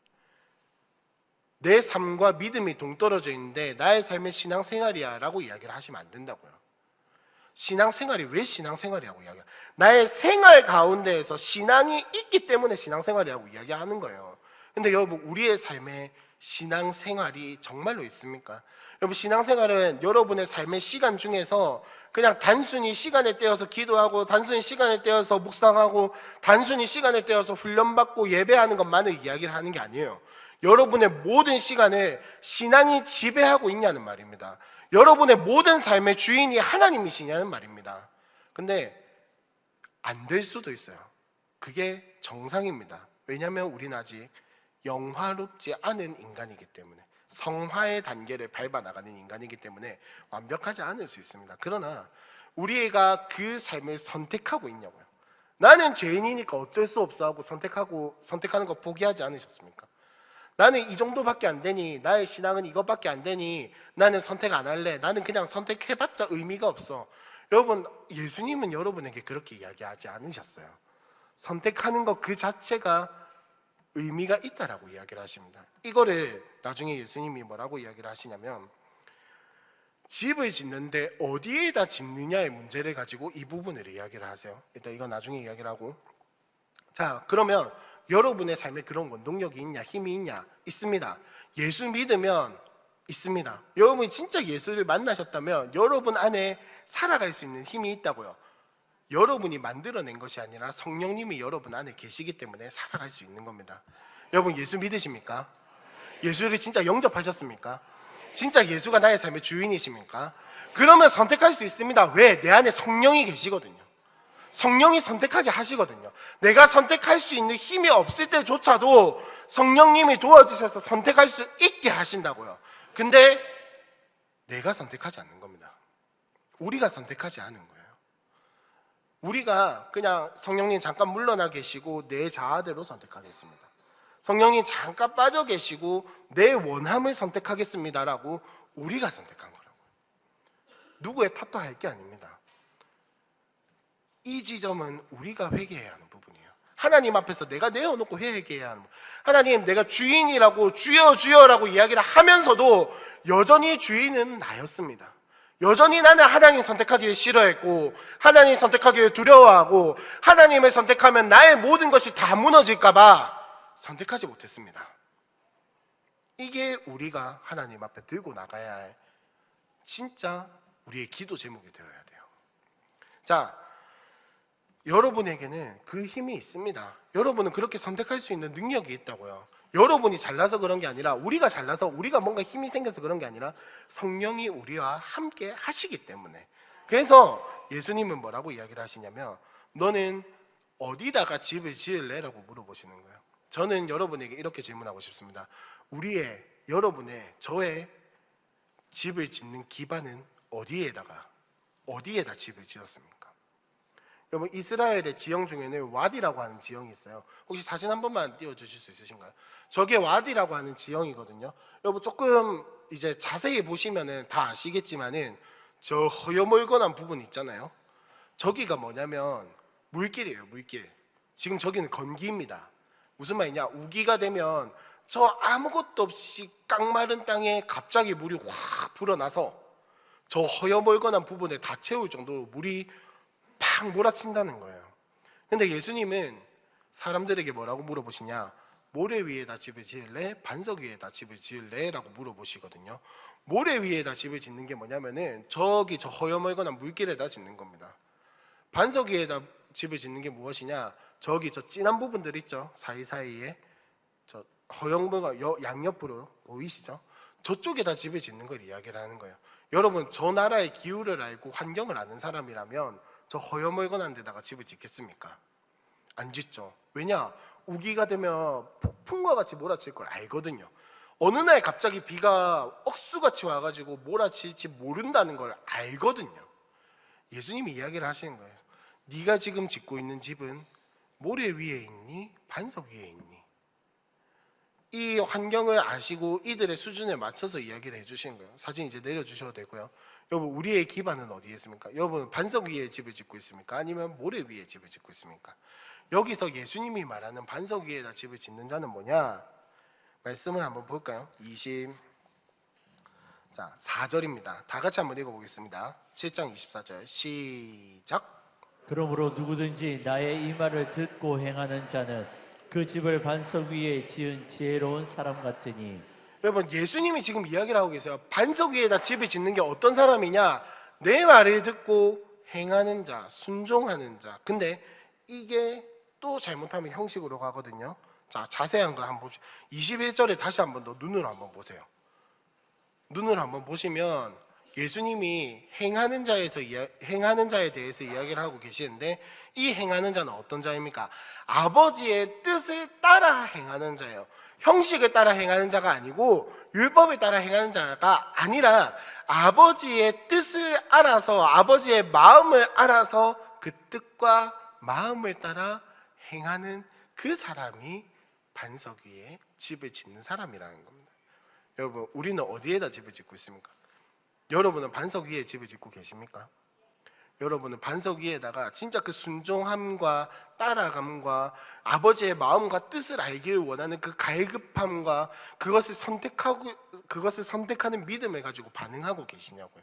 S1: 내 삶과 믿음이 동떨어져 있는데 나의 삶의 신앙생활이야 라고 이야기를 하시면 안 된다고요. 신앙생활이 왜 신앙생활이라고 이야기해요? 나의 생활 가운데에서 신앙이 있기 때문에 신앙생활이라고 이야기하는 거예요. 근데 여러분 우리의 삶에 신앙생활이 정말로 있습니까? 여러분 신앙생활은 여러분의 삶의 시간 중에서 그냥 단순히 시간을 떼어서 기도하고 단순히 시간을 떼어서 묵상하고 단순히 시간을 떼어서 훈련받고 예배하는 것만을 이야기를 하는 게 아니에요. 여러분의 모든 시간을 신앙이 지배하고 있냐는 말입니다. 여러분의 모든 삶의 주인이 하나님이시냐는 말입니다. 근데 안 될 수도 있어요. 그게 정상입니다. 왜냐하면 우리는 아직 영화롭지 않은 인간이기 때문에, 성화의 단계를 밟아 나가는 인간이기 때문에 완벽하지 않을 수 있습니다. 그러나 우리가 그 삶을 선택하고 있냐고요. 나는 죄인이니까 어쩔 수 없어 하고 선택하는 거 포기하지 않으셨습니까? 나는 이 정도밖에 안 되니, 나의 신앙은 이것밖에 안 되니 나는 선택 안 할래, 나는 그냥 선택해봤자 의미가 없어. 여러분 예수님은 여러분에게 그렇게 이야기하지 않으셨어요. 선택하는 것 그 자체가 의미가 있다라고 이야기를 하십니다. 이거를 나중에 예수님이 뭐라고 이야기를 하시냐면, 집을 짓는데 어디에다 짓느냐의 문제를 가지고 이 부분을 이야기를 하세요. 일단 이건 나중에 이야기를 하고, 자 그러면 여러분의 삶에 그런 원동력이 있냐, 힘이 있냐? 있습니다. 예수 믿으면 있습니다. 여러분이 진짜 예수를 만나셨다면 여러분 안에 살아갈 수 있는 힘이 있다고요. 여러분이 만들어낸 것이 아니라 성령님이 여러분 안에 계시기 때문에 살아갈 수 있는 겁니다. 여러분 예수 믿으십니까? 예수를 진짜 영접하셨습니까? 진짜 예수가 나의 삶의 주인이십니까? 그러면 선택할 수 있습니다. 왜? 내 안에 성령이 계시거든요. 성령이 선택하게 하시거든요. 내가 선택할 수 있는 힘이 없을 때조차도 성령님이 도와주셔서 선택할 수 있게 하신다고요. 근데 내가 선택하지 않는 겁니다. 우리가 선택하지 않은 거예요. 우리가 그냥 성령님 잠깐 물러나 계시고 내 자아대로 선택하겠습니다. 성령님 잠깐 빠져 계시고 내 원함을 선택하겠습니다라고 우리가 선택한 거라고요. 누구의 탓도 할 게 아닙니다. 이 지점은 우리가 회개해야 하는 부분이에요. 하나님 앞에서 내가 내어놓고 회개해야 하는 부분. 하나님, 내가 주인이라고 주여 주여라고 이야기를 하면서도 여전히 주인은 나였습니다. 여전히 나는 하나님 선택하기를 싫어했고 하나님 선택하기를 두려워하고 하나님을 선택하면 나의 모든 것이 다 무너질까 봐 선택하지 못했습니다. 이게 우리가 하나님 앞에 들고 나가야 할 진짜 우리의 기도 제목이 되어야 돼요. 자, 여러분에게는 그 힘이 있습니다. 여러분은 그렇게 선택할 수 있는 능력이 있다고요. 여러분이 잘나서 그런 게 아니라 우리가 잘나서 우리가 뭔가 힘이 생겨서 그런 게 아니라 성령이 우리와 함께 하시기 때문에. 그래서 예수님은 뭐라고 이야기를 하시냐면 너는 어디다가 집을 지을래? 라고 물어보시는 거예요. 저는 여러분에게 이렇게 질문하고 싶습니다. 여러분의 저의 집을 짓는 기반은 어디에다 집을 지었습니까? 여러분, 이스라엘의 지형 중에는 와디라고 하는 지형이 있어요. 혹시 사진 한 번만 띄워주실 수 있으신가요? 저게 와디라고 하는 지형이거든요. 여러분 조금 이제 자세히 보시면은 다 아시겠지만은 저 허여멀건한 부분 있잖아요. 저기가 뭐냐면 물길이에요, 물길. 지금 저기는 건기입니다. 무슨 말이냐? 우기가 되면 저 아무것도 없이 깡마른 땅에 갑자기 물이 확 불어나서 저 허여멀건한 부분에 다 채울 정도로 물이 팍 몰아친다는 거예요. 근데 예수님은 사람들에게 뭐라고 물어보시냐? 모래 위에다 집을 지을래? 반석 위에다 집을 지을래? 라고 물어보시거든요. 모래 위에다 집을 짓는 게 뭐냐면은 저기 저 허여멀건한 물길에다 짓는 겁니다. 반석 위에다 집을 짓는 게 무엇이냐? 저기 저 진한 부분들 있죠? 사이사이에 저 허영물과 양옆으로 보이시죠? 저쪽에다 집을 짓는 걸 이야기를 하는 거예요. 여러분, 저 나라의 기후를 알고 환경을 아는 사람이라면 저 허여멀건한 데다가 집을 짓겠습니까? 안 짓죠. 왜냐? 우기가 되면 폭풍과 같이 몰아칠 걸 알거든요. 어느 날 갑자기 비가 억수같이 와가지고 몰아칠지 모른다는 걸 알거든요. 예수님이 이야기를 하시는 거예요. 네가 지금 짓고 있는 집은 모래 위에 있니? 반석 위에 있니? 이 환경을 아시고 이들의 수준에 맞춰서 이야기를 해주시는 거예요. 사진 이제 내려주셔도 되고요. 여러분, 우리의 기반은 어디에 있습니까? 여러분, 반석 위에 집을 짓고 있습니까? 아니면 모래 위에 집을 짓고 있습니까? 여기서 예수님이 말하는 반석 위에다 집을 짓는 자는 뭐냐? 말씀을 한번 볼까요? 4절입니다. 다 같이 한번 읽어보겠습니다. 7장 24절 시작.
S2: 그러므로 누구든지 나의 이 말을 듣고 행하는 자는 그 집을 반석 위에 지은 지혜로운 사람 같으니.
S1: 여러분, 예수님이 지금 이야기를 하고 계세요. 반석 위에다 집을 짓는 게 어떤 사람이냐? 내 말을 듣고 행하는 자, 순종하는 자. 근데 이게 또 잘못하면 형식으로 가거든요. 자, 자세한 거 한번 보시죠. 21절에 다시 한번 더 눈으로 한번 보세요. 눈으로 한번 보시면 예수님이 행하는 자에 대해서 이야기를 하고 계시는데, 이 행하는 자는 어떤 자입니까? 아버지의 뜻을 따라 행하는 자예요. 형식을 따라 행하는 자가 아니고 율법을 따라 행하는 자가 아니라 아버지의 뜻을 알아서, 아버지의 마음을 알아서 그 뜻과 마음을 따라 행하는 그 사람이 반석 위에 집을 짓는 사람이라는 겁니다. 여러분, 우리는 어디에다 집을 짓고 있습니까? 여러분은 반석 위에 집을 짓고 계십니까? 여러분은 반석 위에다가 진짜 그 순종함과 따라감과 아버지의 마음과 뜻을 알기를 원하는 그 갈급함과 그것을 선택하는 믿음을 가지고 반응하고 계시냐고요.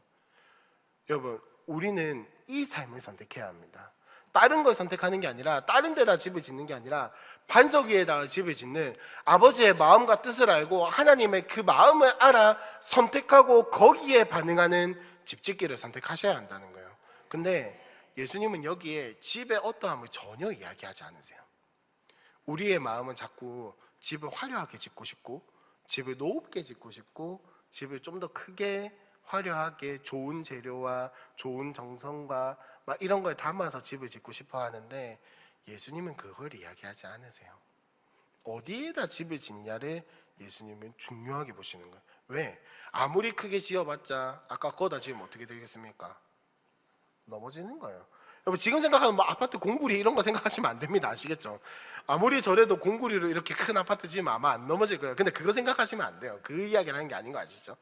S1: 여러분, 우리는 이 삶을 선택해야 합니다. 다른 걸 선택하는 게 아니라, 다른 데다 집을 짓는 게 아니라 반석 위에다가 집을 짓는 아버지의 마음과 뜻을 알고 하나님의 그 마음을 알아 선택하고 거기에 반응하는 집짓기를 선택하셔야 한다는 거예요. 근데 예수님은 여기에 집의 어떠함을 전혀 이야기하지 않으세요. 우리의 마음은 자꾸 집을 화려하게 짓고 싶고, 집을 높게 짓고 싶고, 집을 좀 더 크게 화려하게 좋은 재료와 좋은 정성과 막 이런 걸 담아서 집을 짓고 싶어 하는데, 예수님은 그걸 이야기하지 않으세요. 어디에다 집을 짓냐를 예수님은 중요하게 보시는 거예요. 왜? 아무리 크게 지어봤자 아까 거기다 지으면 어떻게 되겠습니까? 넘어지는 거예요. 여러분 지금 생각하면 뭐 아파트 공구리 이런 거 생각하시면 안 됩니다. 아시겠죠? 아무리 저래도 공구리로 이렇게 큰 아파트 지으면 아마 안 넘어질 거예요. 근데 그거 생각하시면 안 돼요. 그 이야기를 하는 게 아닌 거 아시죠?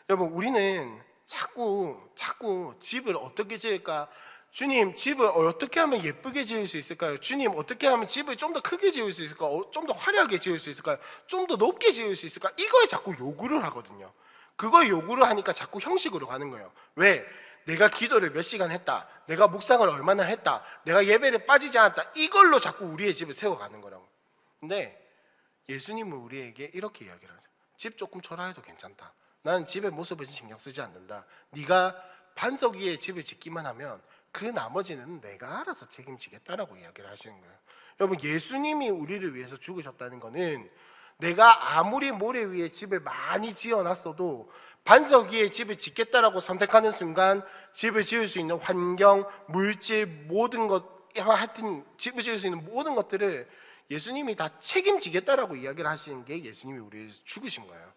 S1: 여러분 우리는 자꾸 집을 어떻게 지을까? 주님 집을 어떻게 하면 예쁘게 지을 수 있을까요? 주님 어떻게 하면 집을 좀 더 크게 지을 수 있을까요? 좀 더 화려하게 지을 수 있을까요? 좀 더 높게 지을 수 있을까? 이거에 자꾸 요구를 하거든요. 그걸 요구를 하니까 자꾸 형식으로 가는 거예요. 왜? 내가 기도를 몇 시간 했다, 내가 묵상을 얼마나 했다, 내가 예배를 빠지지 않았다, 이걸로 자꾸 우리의 집을 세워가는 거라고. 근데 예수님은 우리에게 이렇게 이야기를 하세요. 집 조금 초라해도 괜찮다. 나는 집의 모습을 신경 쓰지 않는다. 네가 반석 위에 집을 짓기만 하면 그 나머지는 내가 알아서 책임지겠다라고 이야기를 하시는 거예요. 여러분 예수님이 우리를 위해서 죽으셨다는 거는 내가 아무리 모래 위에 집을 많이 지어놨어도 반석 위에 집을 짓겠다라고 선택하는 순간 집을 지을 수 있는 환경, 물질, 모든 것, 하여튼 집을 지을 수 있는 모든 것들을 예수님이 다 책임지겠다라고 이야기를 하시는 게 예수님이 우리를 위해서 죽으신 거예요.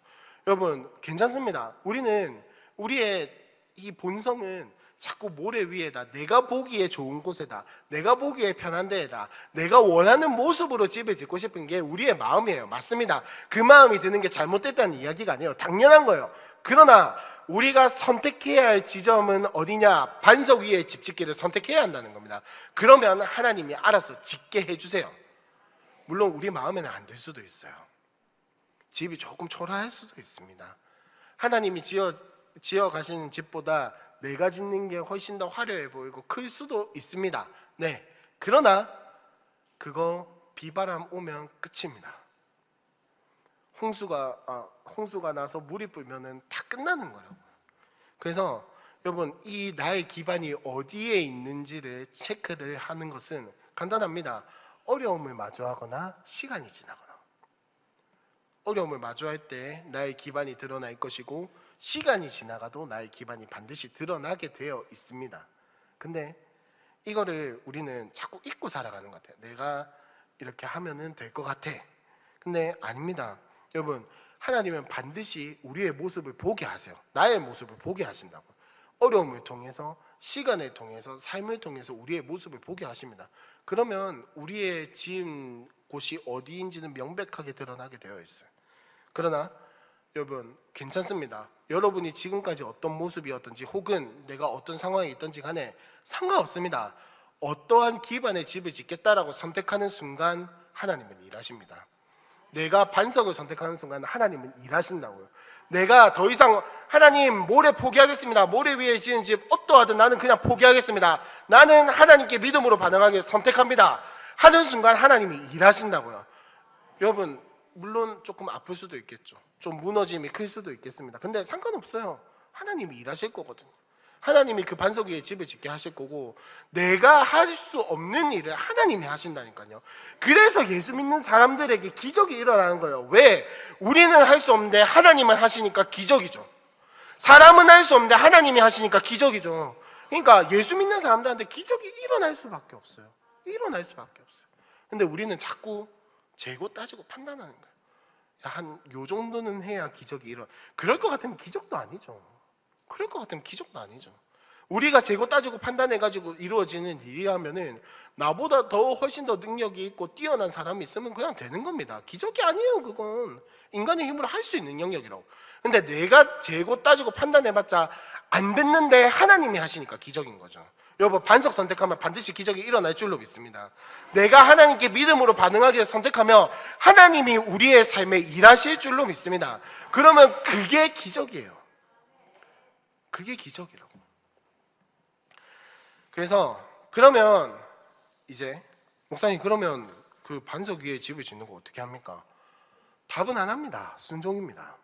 S1: 여러분 괜찮습니다. 우리는 우리의 이 본성은 자꾸 모래 위에다, 내가 보기에 좋은 곳에다, 내가 보기에 편한 데에다, 내가 원하는 모습으로 집을 짓고 싶은 게 우리의 마음이에요. 맞습니다. 그 마음이 드는 게 잘못됐다는 이야기가 아니에요. 당연한 거예요. 그러나 우리가 선택해야 할 지점은 어디냐? 반석 위에 집 짓기를 선택해야 한다는 겁니다. 그러면 하나님이 알아서 짓게 해주세요. 물론 우리 마음에는 안 될 수도 있어요. 집이 조금 초라할 수도 있습니다. 하나님이 지어 가시는 집보다 내가 짓는 게 훨씬 더 화려해 보이고 클 수도 있습니다. 네. 그러나 그거 비바람 오면 끝입니다. 홍수가 나서 물이 불면은 다 끝나는 거라고요. 그래서 여러분 이 나의 기반이 어디에 있는지를 체크를 하는 것은 간단합니다. 어려움을 마주하거나 시간이 지나거나. 어려움을 마주할 때 나의 기반이 드러날 것이고 시간이 지나가도 나의 기반이 반드시 드러나게 되어 있습니다. 근데 이거를 우리는 자꾸 잊고 살아가는 것 같아요. 내가 이렇게 하면은 될 것 같아. 근데 아닙니다. 여러분 하나님은 반드시 우리의 모습을 보게 하세요. 나의 모습을 보게 하신다고. 어려움을 통해서, 시간을 통해서, 삶을 통해서 우리의 모습을 보게 하십니다. 그러면 우리의 지은 곳이 어디인지는 명백하게 드러나게 되어 있어요. 그러나 여러분 괜찮습니다. 여러분이 지금까지 어떤 모습이었든지 혹은 내가 어떤 상황에 있든지 간에 상관없습니다. 어떠한 기반의 집을 짓겠다라고 선택하는 순간 하나님은 일하십니다. 내가 반석을 선택하는 순간 하나님은 일하신다고요. 내가 더 이상 하나님 모래 포기하겠습니다. 모래 위에 지은 집 어떠하든 나는 그냥 포기하겠습니다. 나는 하나님께 믿음으로 반응하기 선택합니다. 하는 순간 하나님이 일하신다고요. 여러분 물론 조금 아플 수도 있겠죠. 좀 무너짐이 클 수도 있겠습니다. 근데 상관없어요. 하나님이 일하실 거거든요. 하나님이 그 반석 위에 집을 짓게 하실 거고 내가 할 수 없는 일을 하나님이 하신다니까요. 그래서 예수 믿는 사람들에게 기적이 일어나는 거예요. 왜? 우리는 할 수 없는데 하나님은 하시니까 기적이죠. 사람은 할 수 없는데 하나님이 하시니까 기적이죠. 그러니까 예수 믿는 사람들한테 기적이 일어날 수밖에 없어요. 일어날 수밖에 없어요. 근데 우리는 자꾸 재고 따지고 판단하는 거예요. 한 요 정도는 해야 기적이 일어나. 그럴 것 같으면 기적도 아니죠. 그럴 것 같으면 기적도 아니죠. 우리가 재고 따지고 판단해가지고 이루어지는 일이라면은 나보다 더 훨씬 더 능력이 있고 뛰어난 사람이 있으면 그냥 되는 겁니다. 기적이 아니에요. 그건 인간의 힘으로 할 수 있는 영역이라고. 근데 내가 재고 따지고 판단해봤자 안 됐는데 하나님이 하시니까 기적인 거죠. 여러분 반석 선택하면 반드시 기적이 일어날 줄로 믿습니다. 내가 하나님께 믿음으로 반응하기를 선택하며 하나님이 우리의 삶에 일하실 줄로 믿습니다. 그러면 그게 기적이에요. 그게 기적이라고. 그래서 그러면 이제 목사님 그러면 그 반석 위에 집을 짓는 거 어떻게 합니까? 답은 안 합니다. 순종입니다.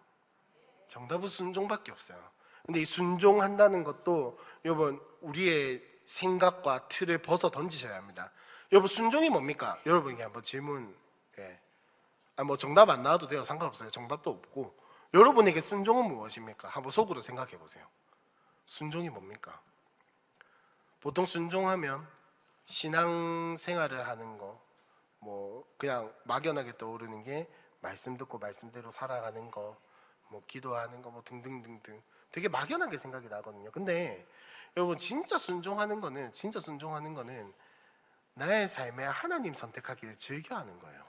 S1: 정답은 순종밖에 없어요. 근데 이 순종한다는 것도 여러분 우리의 생각과 틀을 벗어 던지셔야 합니다. 여러분 순종이 뭡니까? 여러분에게 한번 질문 뭐 정답 안 나와도 돼요. 상관없어요. 정답도 없고. 여러분에게 순종은 무엇입니까? 한번 속으로 생각해 보세요. 순종이 뭡니까? 보통 순종하면 신앙생활을 하는 거, 뭐 그냥 막연하게 떠오르는 게 말씀 듣고 말씀대로 살아가는 거, 뭐 기도하는 거, 뭐 등등등등 되게 막연하게 생각이 나거든요. 근데 여러분 진짜 순종하는 거는 나의 삶에 하나님 선택하기를 즐겨하는 거예요.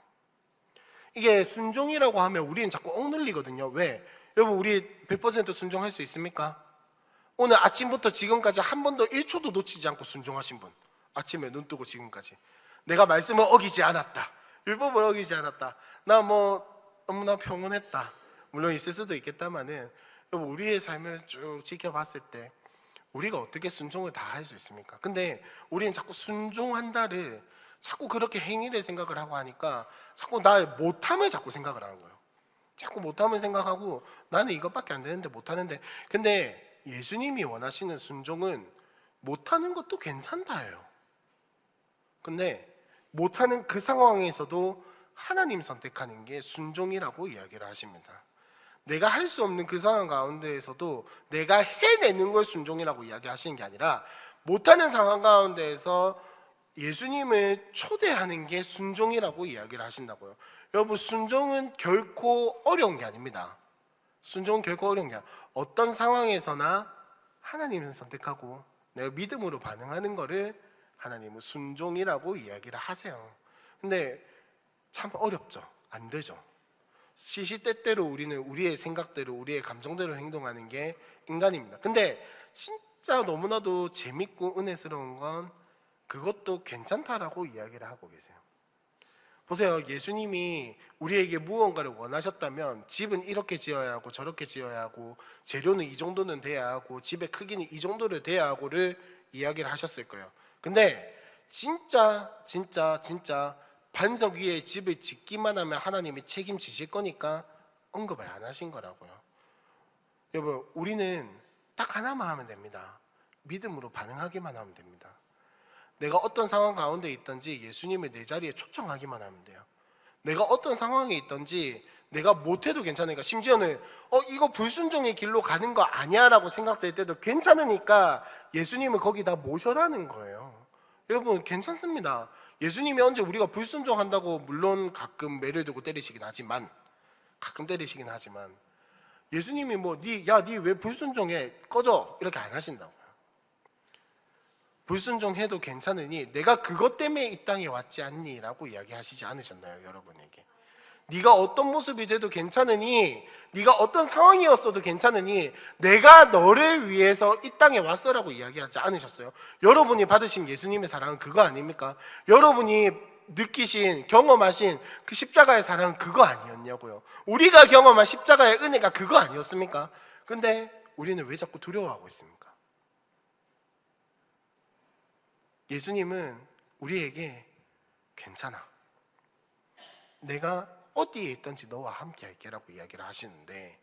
S1: 이게 순종이라고 하면 우리는 자꾸 억눌리거든요. 왜? 여러분 우리 100% 순종할 수 있습니까? 오늘 아침부터 지금까지 한 번도 1초도 놓치지 않고 순종하신 분, 아침에 눈 뜨고 지금까지 내가 말씀을 어기지 않았다, 율법을 어기지 않았다, 나 뭐 너무나 평온했다, 물론 있을 수도 있겠다마는 여러분 우리의 삶을 쭉 지켜봤을 때 우리가 어떻게 순종을 다 할 수 있습니까? 근데 우리는 자꾸 순종한다를 자꾸 그렇게 행위를 생각을 하고 하니까 자꾸 나의 못함을 자꾸 생각을 하는 거예요. 자꾸 못함을 생각하고 나는 이것밖에 안 되는데 못하는데, 근데 예수님이 원하시는 순종은 못하는 것도 괜찮다예요. 근데 못하는 그 상황에서도 하나님 선택하는 게 순종이라고 이야기를 하십니다. 내가 할 수 없는 그 상황 가운데에서도 내가 해내는 걸 순종이라고 이야기하시는 게 아니라 못하는 상황 가운데에서 예수님을 초대하는 게 순종이라고 이야기를 하신다고요. 여러분 순종은 결코 어려운 게 아닙니다. 순종은 결코 어려운 게 아니라 어떤 상황에서나 하나님을 선택하고 내가 믿음으로 반응하는 거를 하나님은 순종이라고 이야기를 하세요. 근데 참 어렵죠. 안 되죠. 시시때때로 우리는 우리의 생각대로 우리의 감정대로 행동하는 게 인간입니다. 근데 진짜 너무나도 재밌고 은혜스러운 건 그것도 괜찮다라고 이야기를 하고 계세요. 보세요. 예수님이 우리에게 무언가를 원하셨다면 집은 이렇게 지어야 하고 저렇게 지어야 하고 재료는 이 정도는 돼야 하고 집의 크기는 이 정도를 돼야 하고를 이야기를 하셨을 거예요. 근데 진짜 반석 위에 집을 짓기만 하면 하나님이 책임지실 거니까 언급을 안 하신 거라고요. 여러분 우리는 딱 하나만 하면 됩니다. 믿음으로 반응하기만 하면 됩니다. 내가 어떤 상황 가운데 있든지 예수님을 내 자리에 초청하기만 하면 돼요. 내가 어떤 상황에 있든지 내가 못해도 괜찮으니까, 심지어는 이거 불순종의 길로 가는 거 아니야 라고 생각될 때도 괜찮으니까 예수님을 거기다 모셔라는 거예요. 여러분 괜찮습니다. 예수님이 언제 우리가 불순종한다고 물론 가끔 매를 두고 때리시긴 하지만 예수님이 뭐 니 왜 불순종해 꺼져 이렇게 안 하신다고요. 불순종해도 괜찮으니 내가 그것 때문에 이 땅에 왔지 않니? 라고 이야기하시지 않으셨나요? 여러분에게 네가 어떤 모습이 돼도 괜찮으니, 네가 어떤 상황이었어도 괜찮으니 내가 너를 위해서 이 땅에 왔어라고 이야기하지 않으셨어요? 여러분이 받으신 예수님의 사랑은 그거 아닙니까? 여러분이 느끼신 경험하신 그 십자가의 사랑은 그거 아니었냐고요. 우리가 경험한 십자가의 은혜가 그거 아니었습니까? 근데 우리는 왜 자꾸 두려워하고 있습니까? 예수님은 우리에게 괜찮아, 내가 어디에 있든지 너와 함께 할게라고 이야기를 하시는데,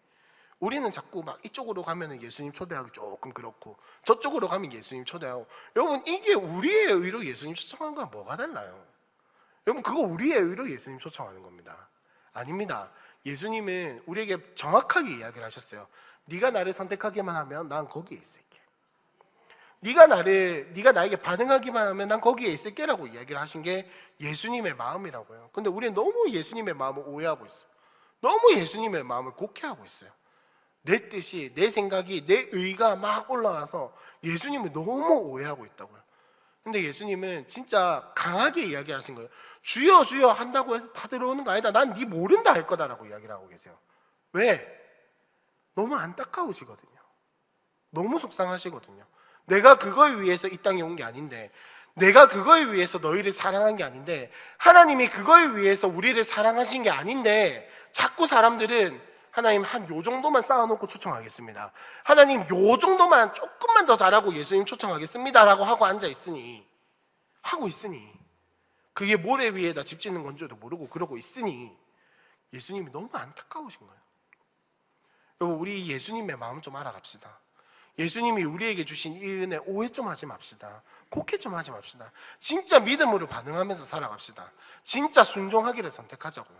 S1: 우리는 자꾸 막 이쪽으로 가면 예수님 초대하기 조금 그렇고 저쪽으로 가면 예수님 초대하고, 여러분 이게 우리의 의로 예수님 초청하는 거랑 뭐가 달라요? 여러분 그거 우리의 의로 예수님 초청하는 겁니다. 아닙니다. 예수님은 우리에게 정확하게 이야기를 하셨어요. 네가 나를 선택하기만 하면 난 거기에 있을게. 네가 나에게 반응하기만 하면 난 거기에 있을게라고 이야기를 하신 게 예수님의 마음이라고요. 근데 우리는 너무 예수님의 마음을 오해하고 있어요. 너무 예수님의 마음을 곡해하고 있어요. 내 뜻이, 내 생각이, 내 의가 막 올라와서 예수님을 너무 오해하고 있다고요. 근데 예수님은 진짜 강하게 이야기하신 거예요. 주여 주여 한다고 해서 다 들어오는 거 아니다. 난 네 모른다 할 거다라고 이야기를 하고 계세요. 왜? 너무 안타까우시거든요. 너무 속상하시거든요. 내가 그걸 위해서 이 땅에 온 게 아닌데, 내가 그걸 위해서 너희를 사랑한 게 아닌데, 하나님이 그걸 위해서 우리를 사랑하신 게 아닌데, 자꾸 사람들은 하나님 한 요 정도만 쌓아놓고 초청하겠습니다, 하나님 요 정도만 조금만 더 잘하고 예수님 초청하겠습니다 라고 하고 앉아있으니, 그게 모래 위에다 집 짓는 건 줄도 모르고 그러고 있으니 예수님이 너무 안타까우신 거예요. 여러분 우리 예수님의 마음 좀 알아갑시다. 예수님이 우리에게 주신 이 은혜 오해 좀 하지 맙시다. 곡해 좀 하지 맙시다. 진짜 믿음으로 반응하면서 살아갑시다. 진짜 순종하기를 선택하자고요.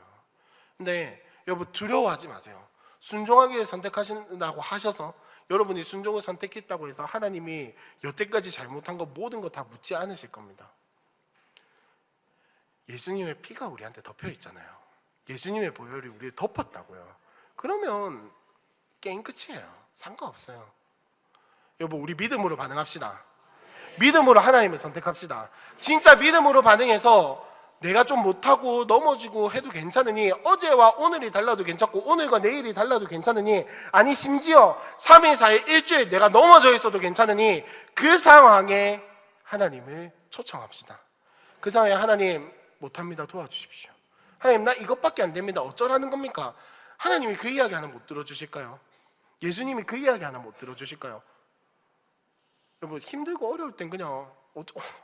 S1: 근데 여러분 두려워하지 마세요. 순종하기를 선택하신다고 하셔서 여러분이 순종을 선택했다고 해서 하나님이 여태까지 잘못한 거 모든 거 다 묻지 않으실 겁니다. 예수님의 피가 우리한테 덮여 있잖아요. 예수님의 보혈이 우리를 덮었다고요. 그러면 게임 끝이에요. 상관없어요. 여러분 우리 믿음으로 반응합시다. 믿음으로 하나님을 선택합시다. 진짜 믿음으로 반응해서 내가 좀 못하고 넘어지고 해도 괜찮으니, 어제와 오늘이 달라도 괜찮고 오늘과 내일이 달라도 괜찮으니, 아니 심지어 3일 4일 일주일 내가 넘어져 있어도 괜찮으니 그 상황에 하나님을 초청합시다. 그 상황에 하나님 못합니다, 도와주십시오. 하나님 나 이것밖에 안 됩니다, 어쩌라는 겁니까? 하나님이 그 이야기 하나 못 들어주실까요? 예수님이 그 이야기 하나 못 들어주실까요? 여러분 힘들고 어려울 땐 그냥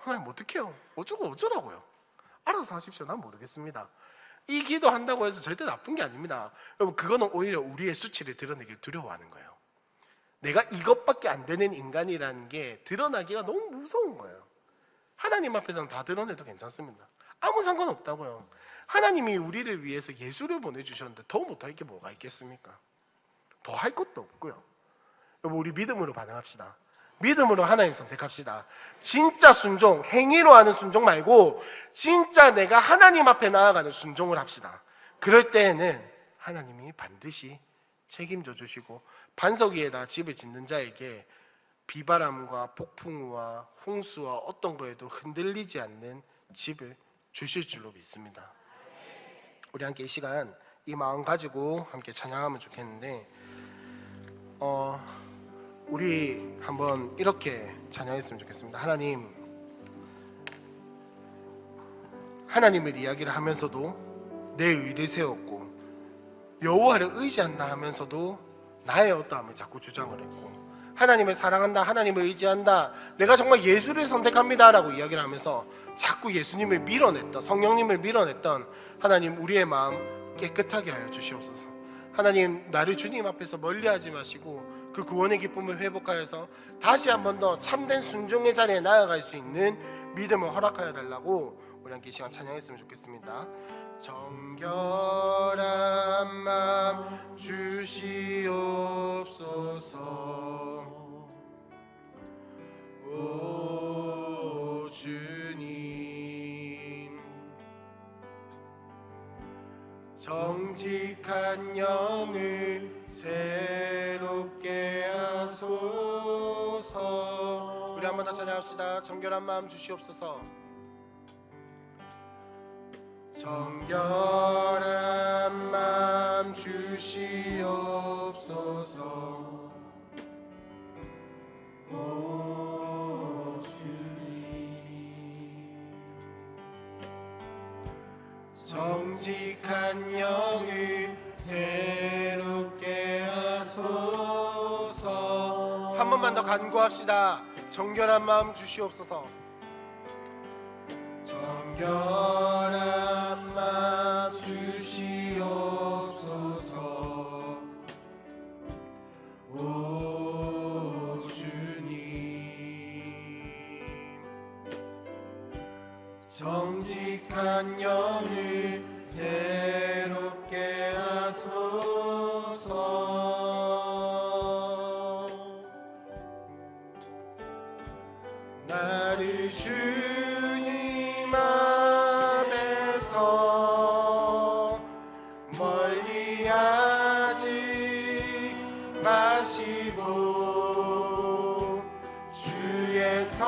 S1: 하나님 어떡해요? 어쩌라고요? 알아서 하십시오. 난 모르겠습니다. 이 기도한다고 해서 절대 나쁜 게 아닙니다. 여러분 그거는 오히려 우리의 수치를 드러내길 두려워하는 거예요. 내가 이것밖에 안 되는 인간이라는 게 드러나기가 너무 무서운 거예요. 하나님 앞에서는 다 드러내도 괜찮습니다. 아무 상관없다고요. 하나님이 우리를 위해서 예수를 보내주셨는데 더 못할 게 뭐가 있겠습니까? 더 할 것도 없고요. 여러분 우리 믿음으로 반응합시다. 믿음으로 하나님 선택합시다. 진짜 순종, 행위로 하는 순종 말고 진짜 내가 하나님 앞에 나아가는 순종을 합시다. 그럴 때에는 하나님이 반드시 책임져 주시고 반석 위에다 집을 짓는 자에게 비바람과 폭풍우와 홍수와 어떤 거에도 흔들리지 않는 집을 주실 줄로 믿습니다. 우리 함께 이 시간 이 마음 가지고 함께 찬양하면 좋겠는데, 우리 한번 이렇게 찬양했으면 좋겠습니다. 하나님을 이야기를 하면서도 내 의를 세웠고, 여호와를 의지한다 하면서도 나의 어떠함을 자꾸 주장을 했고, 하나님을 사랑한다, 하나님을 의지한다, 내가 정말 예수를 선택합니다 라고 이야기를 하면서 자꾸 예수님을 밀어냈던, 성령님을 밀어냈던 하나님, 우리의 마음 깨끗하게 하여 주시옵소서. 하나님 나를 주님 앞에서 멀리하지 마시고 그 구원의 기쁨을 회복하여서 다시 한 번 더 참된 순종의 자리에 나아갈 수 있는 믿음을 허락하여 달라고 우리 함께 이 시간 찬양했으면 좋겠습니다. 정결한 마음 주시옵소서. 오 주님, 정직한 영을 새롭게 하소서. 우리 한 번 더 찬양합시다. 정결한 마음 주시옵소서. 정결한 마음 주시옵소서. 오 주님, 정직한 영을 새롭게 하소서. 한 번만 더 간구합시다. 정결한 마음 주시옵소서. 정결한 마음 주시옵소서. 오 주님, 정직한 영을 새롭게 하소서. 나를 주님 앞에서 멀리하지 마시고 주의 성령을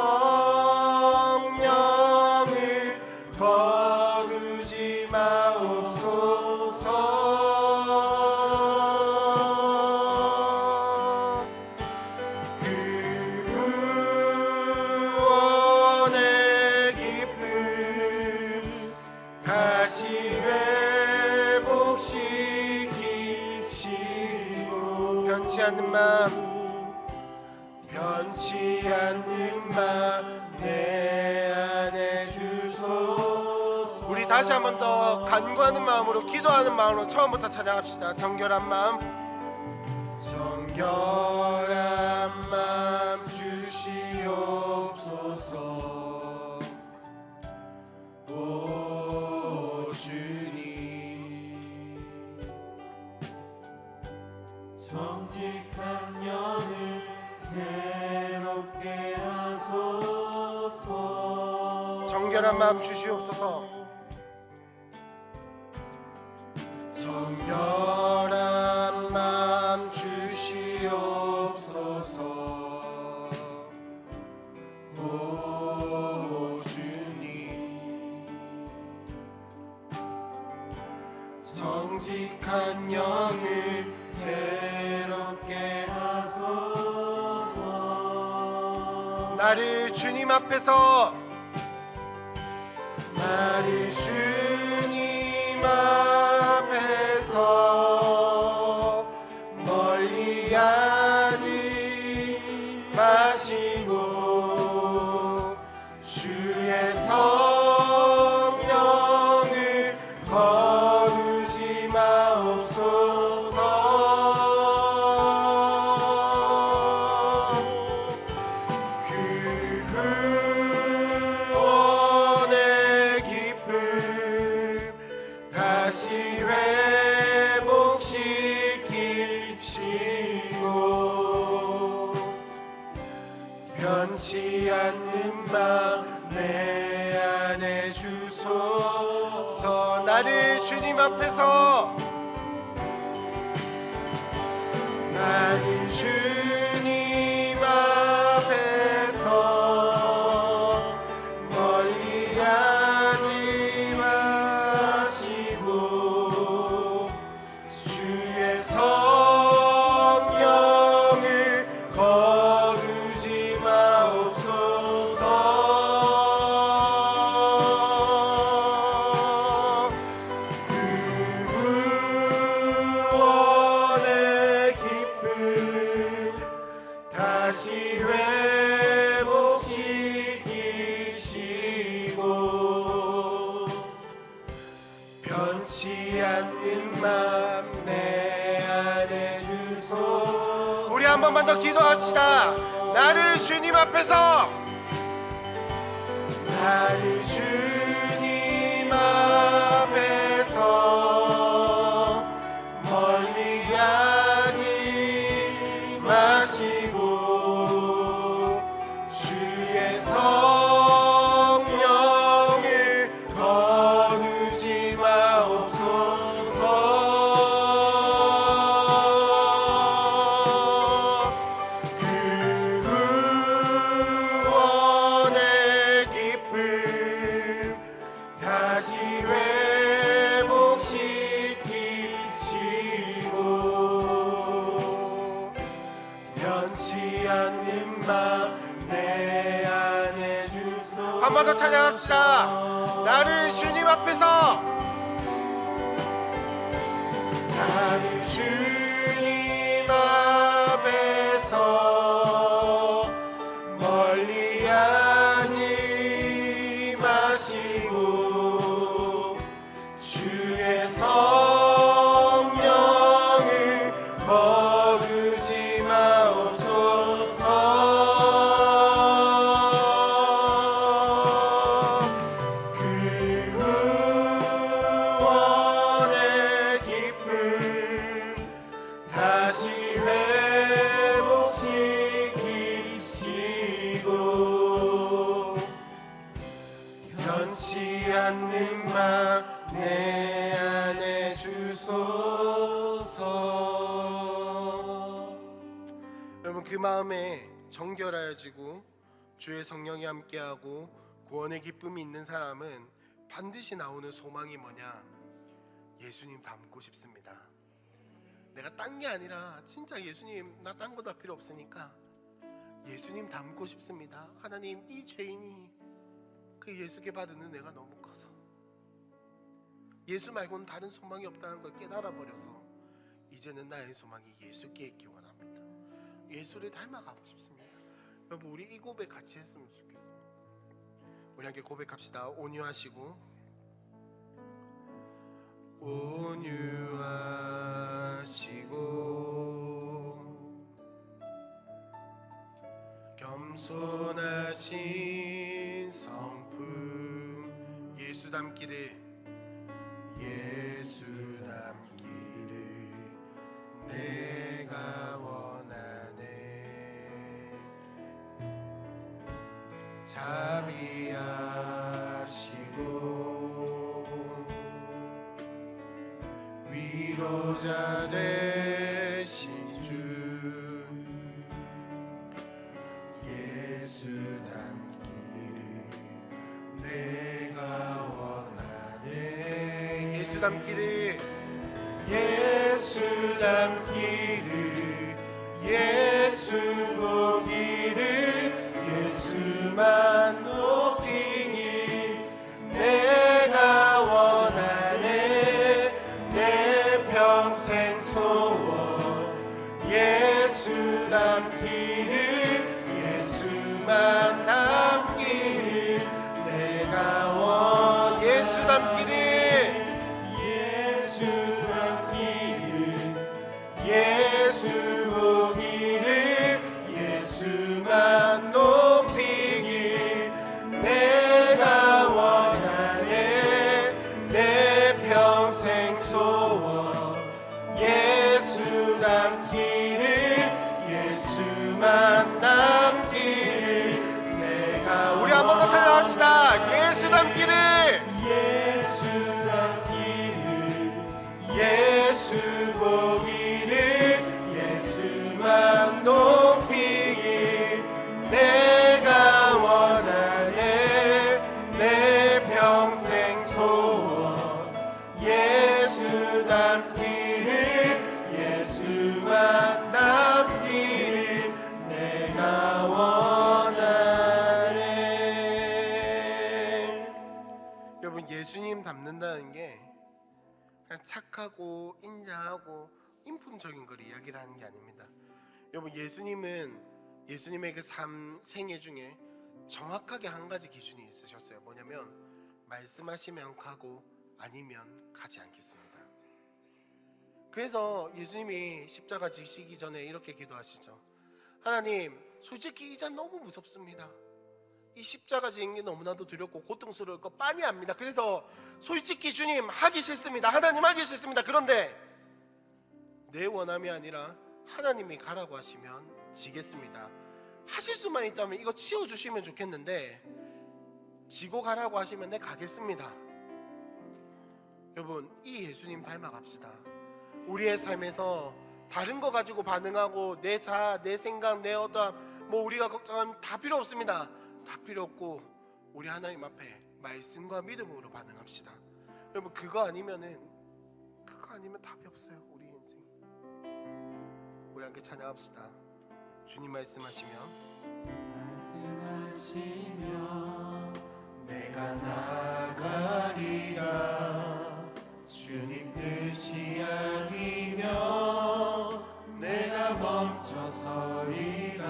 S1: 거두지 마옵소서. 구원의 기쁨 다시 회복시키시고, 변치 않는 마음 내 안에 주소서. 우리 다시 한 번 더 간구하는 마음으로, 기도하는 마음으로 처음부터 찬양합시다. 정결한 마음, 정결한 마음 주시옵소서. 오 주님,
S2: 정직한 영을 새롭게 하소서.
S1: 정결한 마음 주시옵소서. 정결한 마음 주시옵소서. 오 주님, 정직한 영을 새롭게 하소서. 나를 주님 앞에서, 나를 주님 앞에서 멀리하지 마시고 주의 성령을 거두지 마옵소서. 그 구원의 기쁨 다시 회복시키시고 변치 않는 마음 내 안에 주소서. 나를 주님 앞에서, 나를 주님 앞에서 멀리하지 마시고 주의 성령을 거두지 마옵소서. 그 구원의 기쁨 다시 회복시키시고 변치 않는 마음 내 안에 주소. 우리 한 번만 더 기도합시다. 나를 주님 앞에서, 나를 주님 앞에서 멀리하지 마시고 주의 성령을 거두지 마옵소서. 그 구원의 기쁨 다시 회복시키시고 변치 않는 마음 내 안에 주소. 한 번 더 찬양합시다. 나를 주님 앞에서, 나를 주님 앞에서 멀리하지 마시고 주의 성령을 거두지 마옵소서. 그 구원의 기쁨 다시 회복시키시고 변치 않는 마음 내 안에 주소서. 여러분, 그 마음에 정결하여지고 주의 성령이 함께하고 구원의 기쁨이 있는 사람은 반드시 나오는 소망이 뭐냐? 예수님 닮고 싶습니다. 내가 딴 게 아니라 진짜 예수님, 나 딴 거 다 필요 없으니까 예수님 닮고 싶습니다. 하나님, 이 죄인이 그 예수께 받은 은혜가 너무 커서 예수 말고는 다른 소망이 없다는 걸 깨달아 버려서 이제는 나의 소망이 예수께 있기 원합니다. 예수를 닮아가고 싶습니다. 여러분, 우리 이 고백 같이 했으면 좋겠습니다. 우리 함께 고백합시다. 온유하시고, 온유하시고 겸손하신 성품, 예수 닮기를, 예수 닮기를 내가 원하노라. 자비하시고 위로자 되신 주 예수 닮기를 내가 원하네. 예수 닮기를 예수 닮기를 예수 보기를 예수만 높이니 내가 원하네. 내 평생 소원 예수 닮기를 예수만 닮기를 내가 원 예수 닮기를 예수 닮기를 예수 보기를 예수만 높이기 내가 원하네. 내 평생 소원 예수 닮기를 예수만 닮기를 내가 우리 한 번 더 찬양합시다. 예수 닮기를 예수 닮기를 예수 보기를 예수만 높이기 내가 원하네. 내 평생 소원 예수 닮기를 예수만 닮기를 내가 원하네. 여러분, 예수님 닮는다는 게 그냥 착하고 인자하고 인품적인 걸 이야기를 하는 게 아닙니다. 여러분, 예수님의 그 생애 중에 정확하게 한 가지 기준이 있으셨어요. 뭐냐면 말씀하시면 가고 아니면 가지 않겠습니다. 그래서 예수님이 십자가 지시기 전에 이렇게 기도하시죠. 하나님, 솔직히 이제 너무 무섭습니다. 이 십자가 지는 게 너무나도 두렵고 고통스러울 거 뻔히 압니다. 그래서 솔직히 주님 하기 싫습니다. 하나님 하기 싫습니다. 그런데 내 원함이 아니라 하나님이 가라고 하시면 지겠습니다. 하실 수만 있다면 이거 치워주시면 좋겠는데 지고 가라고 하시면 내 가겠습니다. 여러분, 이 예수님 닮아갑시다. 우리의 삶에서 다른 거 가지고 반응하고 내 자아, 내 생각, 내 어떠한 우리가 걱정하면 다 필요 없습니다. 다 필요 없고 우리 하나님 앞에 말씀과 믿음으로 반응합시다. 여러분, 그거 아니면 답이 없어요. 우리 인생. 우리 함께 찬양합시다. 주님 말씀하시면 내가 나가리라. 주님 뜻이 아니면 내가 멈춰서리라.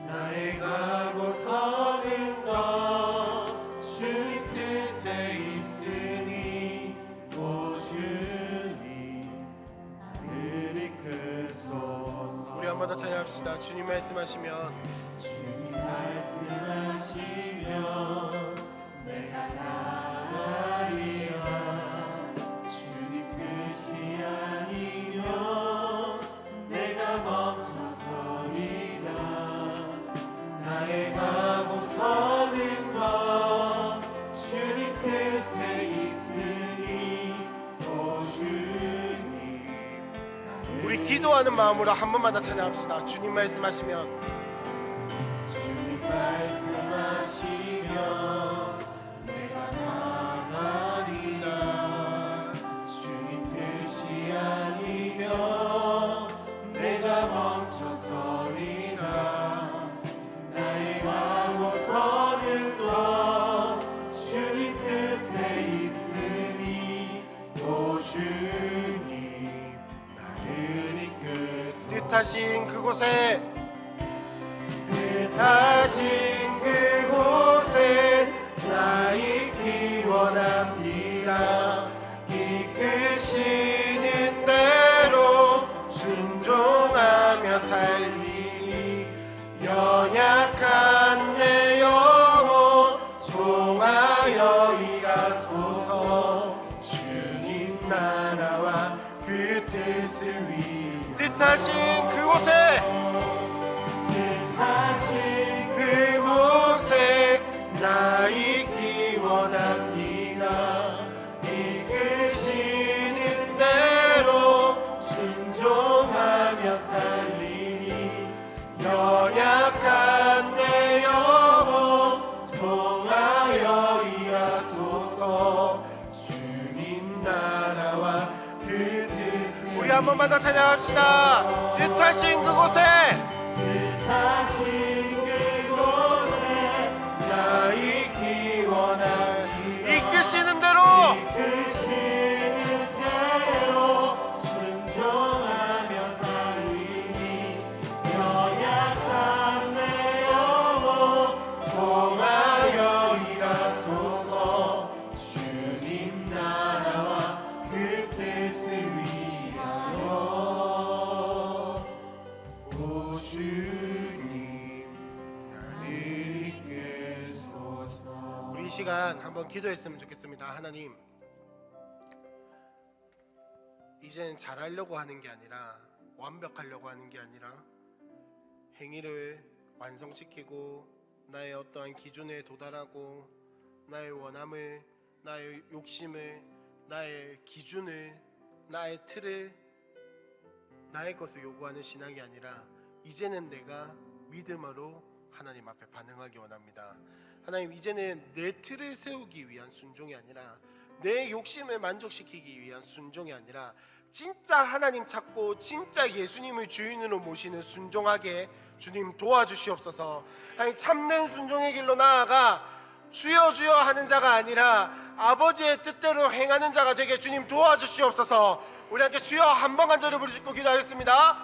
S1: 나의 가고 서는 것 주님 뜻에 있으니 오 주님 나를 이끄소서. 우리 한 번 더 찬양합시다. 주님 말씀하시면 내가 나가리라. 주님 뜻이 아니면 내가 멈춰서리라. 나의 가고 서는 것 주님 뜻에 있으니 오 주님. 우리 기도하는 마음으로 한 번만 더 찬양합시다. 주님 말씀하시면 내가 나가리라. 주님 뜻이 아니면 내가 멈춰서리라. 나의 가고 서는 것 주님 뜻에 있으니 오 주님 나를 이끄소서. 뜻하신 그곳에 나 있기 원합니다. 이끄시는 대로 순종하며 살리니 연약한 내 영혼 통하여 일하소서. 주님 나라와 그 뜻을 위해 뜻하신 그곳에 한 번만 더 찬양합시다. 뜻하신 그곳에 나 있기 원하니 이끄시는 대로
S2: 순종하며 살리니 연약한 내 영혼
S1: 통하여 일하소서. 주님 나라와 그 뜻을 위하여 오 주님 나를 이끄소서. 우리 이 시간 한번 기도했으면 좋겠습니다. 하나님, 이제는 잘하려고 하는 게 아니라 완벽하려고 하는 게 아니라 행위를 완성시키고 나의 어떠한 기준에 도달하고 나의 원함을, 나의 욕심을, 나의 기준을, 나의 틀을, 나의 것을 요구하는 신앙이 아니라 이제는 내가 믿음으로 하나님 앞에 반응하기 원합니다. 하나님, 이제는 내 틀을 세우기 위한 순종이 아니라 내 욕심을 만족시키기 위한 순종이 아니라 진짜 하나님 찾고 진짜 예수님을 주인으로 모시는 순종하게 주님 도와주시옵소서. 하나님, 참는 순종의 길로 나아가 주여 주여 하는 자가 아니라 아버지의 뜻대로 행하는 자가 되게 주님 도와주시옵소서. 우리 함께 주여 한 번 간절히 부르짖고 기도하겠습니다.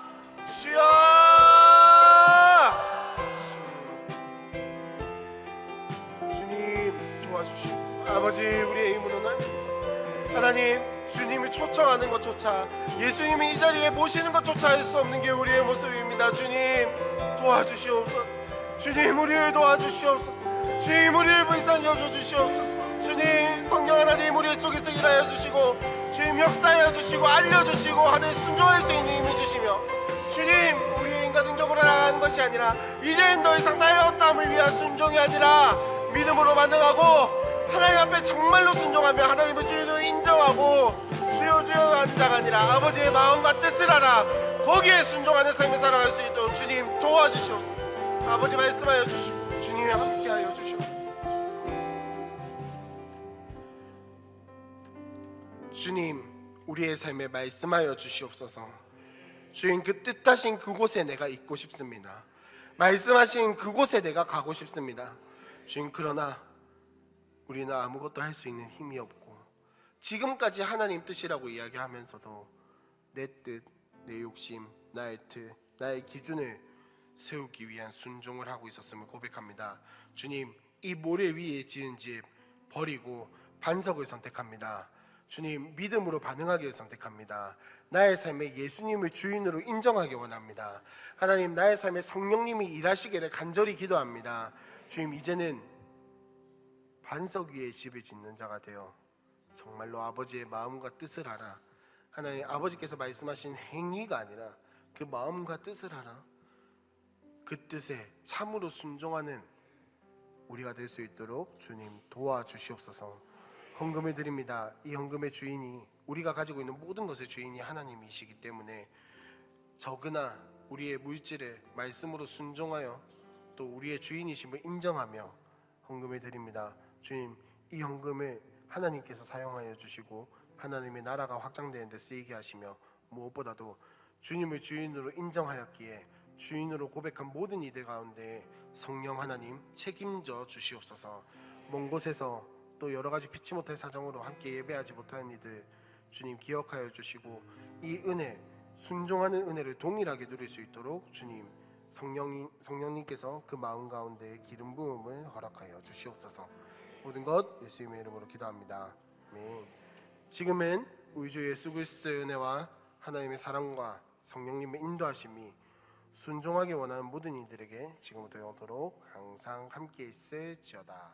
S1: 주여! 주님 도와주시옵소서. 아버지, 우리의 힘으로는 하나님, 주님이 초청하는 것조차, 예수님이 이 자리에 모시는 것조차 할 수 없는 게 우리의 모습입니다. 주님 도와주시옵소서. 주님 우리를 도와주시옵소서. 주님 우리를 불쌍히 여겨주시옵소서. 주님 성령 하나님 우리 속에서 일하여 주시고 주님 역사하여 주시고 알려주시고 하늘 순종할 수 있는 힘을 주시며 주님 우리의 인간 능력으로 나가는 것이 아니라 이제는 더 이상 나의 어떠함을 위한 순종이 아니라 믿음으로 반응하고 하나님 앞에 정말로 순종하며 하나님의 주인을 인정하고 주여 주여 하는 자가 아니라 아버지의 마음과 뜻을 알아 거기에 순종하는 삶을 살아갈 수 있도록 주님 도와주시옵소서. 아버지 말씀하여 주시고 주님이 함께하여 주시옵소서. 주님 우리의 삶에 말씀하여 주시옵소서. 주님, 그 뜻하신 그곳에 내가 있고 싶습니다. 말씀하신 그곳에 내가 가고 싶습니다. 주님, 그러나 우리는 아무것도 할 수 있는 힘이 없고 지금까지 하나님 뜻이라고 이야기하면서도 내 뜻, 내 욕심, 나의 틀, 나의 기준을 세우기 위한 순종을 하고 있었음을 고백합니다. 주님, 이 모래 위에 지은 집 버리고 반석을 선택합니다. 주님, 믿음으로 반응하기를 선택합니다. 나의 삶에 예수님을 주인으로 인정하기 원합니다. 하나님, 나의 삶에 성령님이 일하시기를 간절히 기도합니다. 주님, 이제는 반석 위에 집을 짓는 자가 되어 정말로 아버지의 마음과 뜻을 알아 하나님, 아버지께서 말씀하신 행위가 아니라 그 마음과 뜻을 알아 그 뜻에 참으로 순종하는 우리가 될 수 있도록 주님 도와주시옵소서. 헌금을 드립니다. 이 헌금의 주인이, 우리가 가지고 있는 모든 것의 주인이 하나님이시기 때문에 적으나 우리의 물질에 말씀으로 순종하여 또 우리의 주인이심을 인정하며 헌금을 드립니다. 주님, 이 헌금을 하나님께서 사용하여 주시고 하나님의 나라가 확장되는 데 쓰이게 하시며 무엇보다도 주님을 주인으로 인정하였기에 주인으로 고백한 모든 이들 가운데 성령 하나님 책임져 주시옵소서. 먼 곳에서 또 여러 가지 피치 못할 사정으로 함께 예배하지 못하는 이들 주님 기억하여 주시고 이 은혜, 순종하는 은혜를 동일하게 누릴 수 있도록 주님 성령님께서 그 마음 가운데 기름 부음을 허락하여 주시옵소서. 모든 것 예수님의 이름으로 기도합니다. 아멘. 지금은 우리 주 예수 그리스도의 은혜와 하나님의 사랑과 성령님의 인도하심이 순종하기 원하는 모든 이들에게 지금부터 영원토록 항상 함께 있을지어다.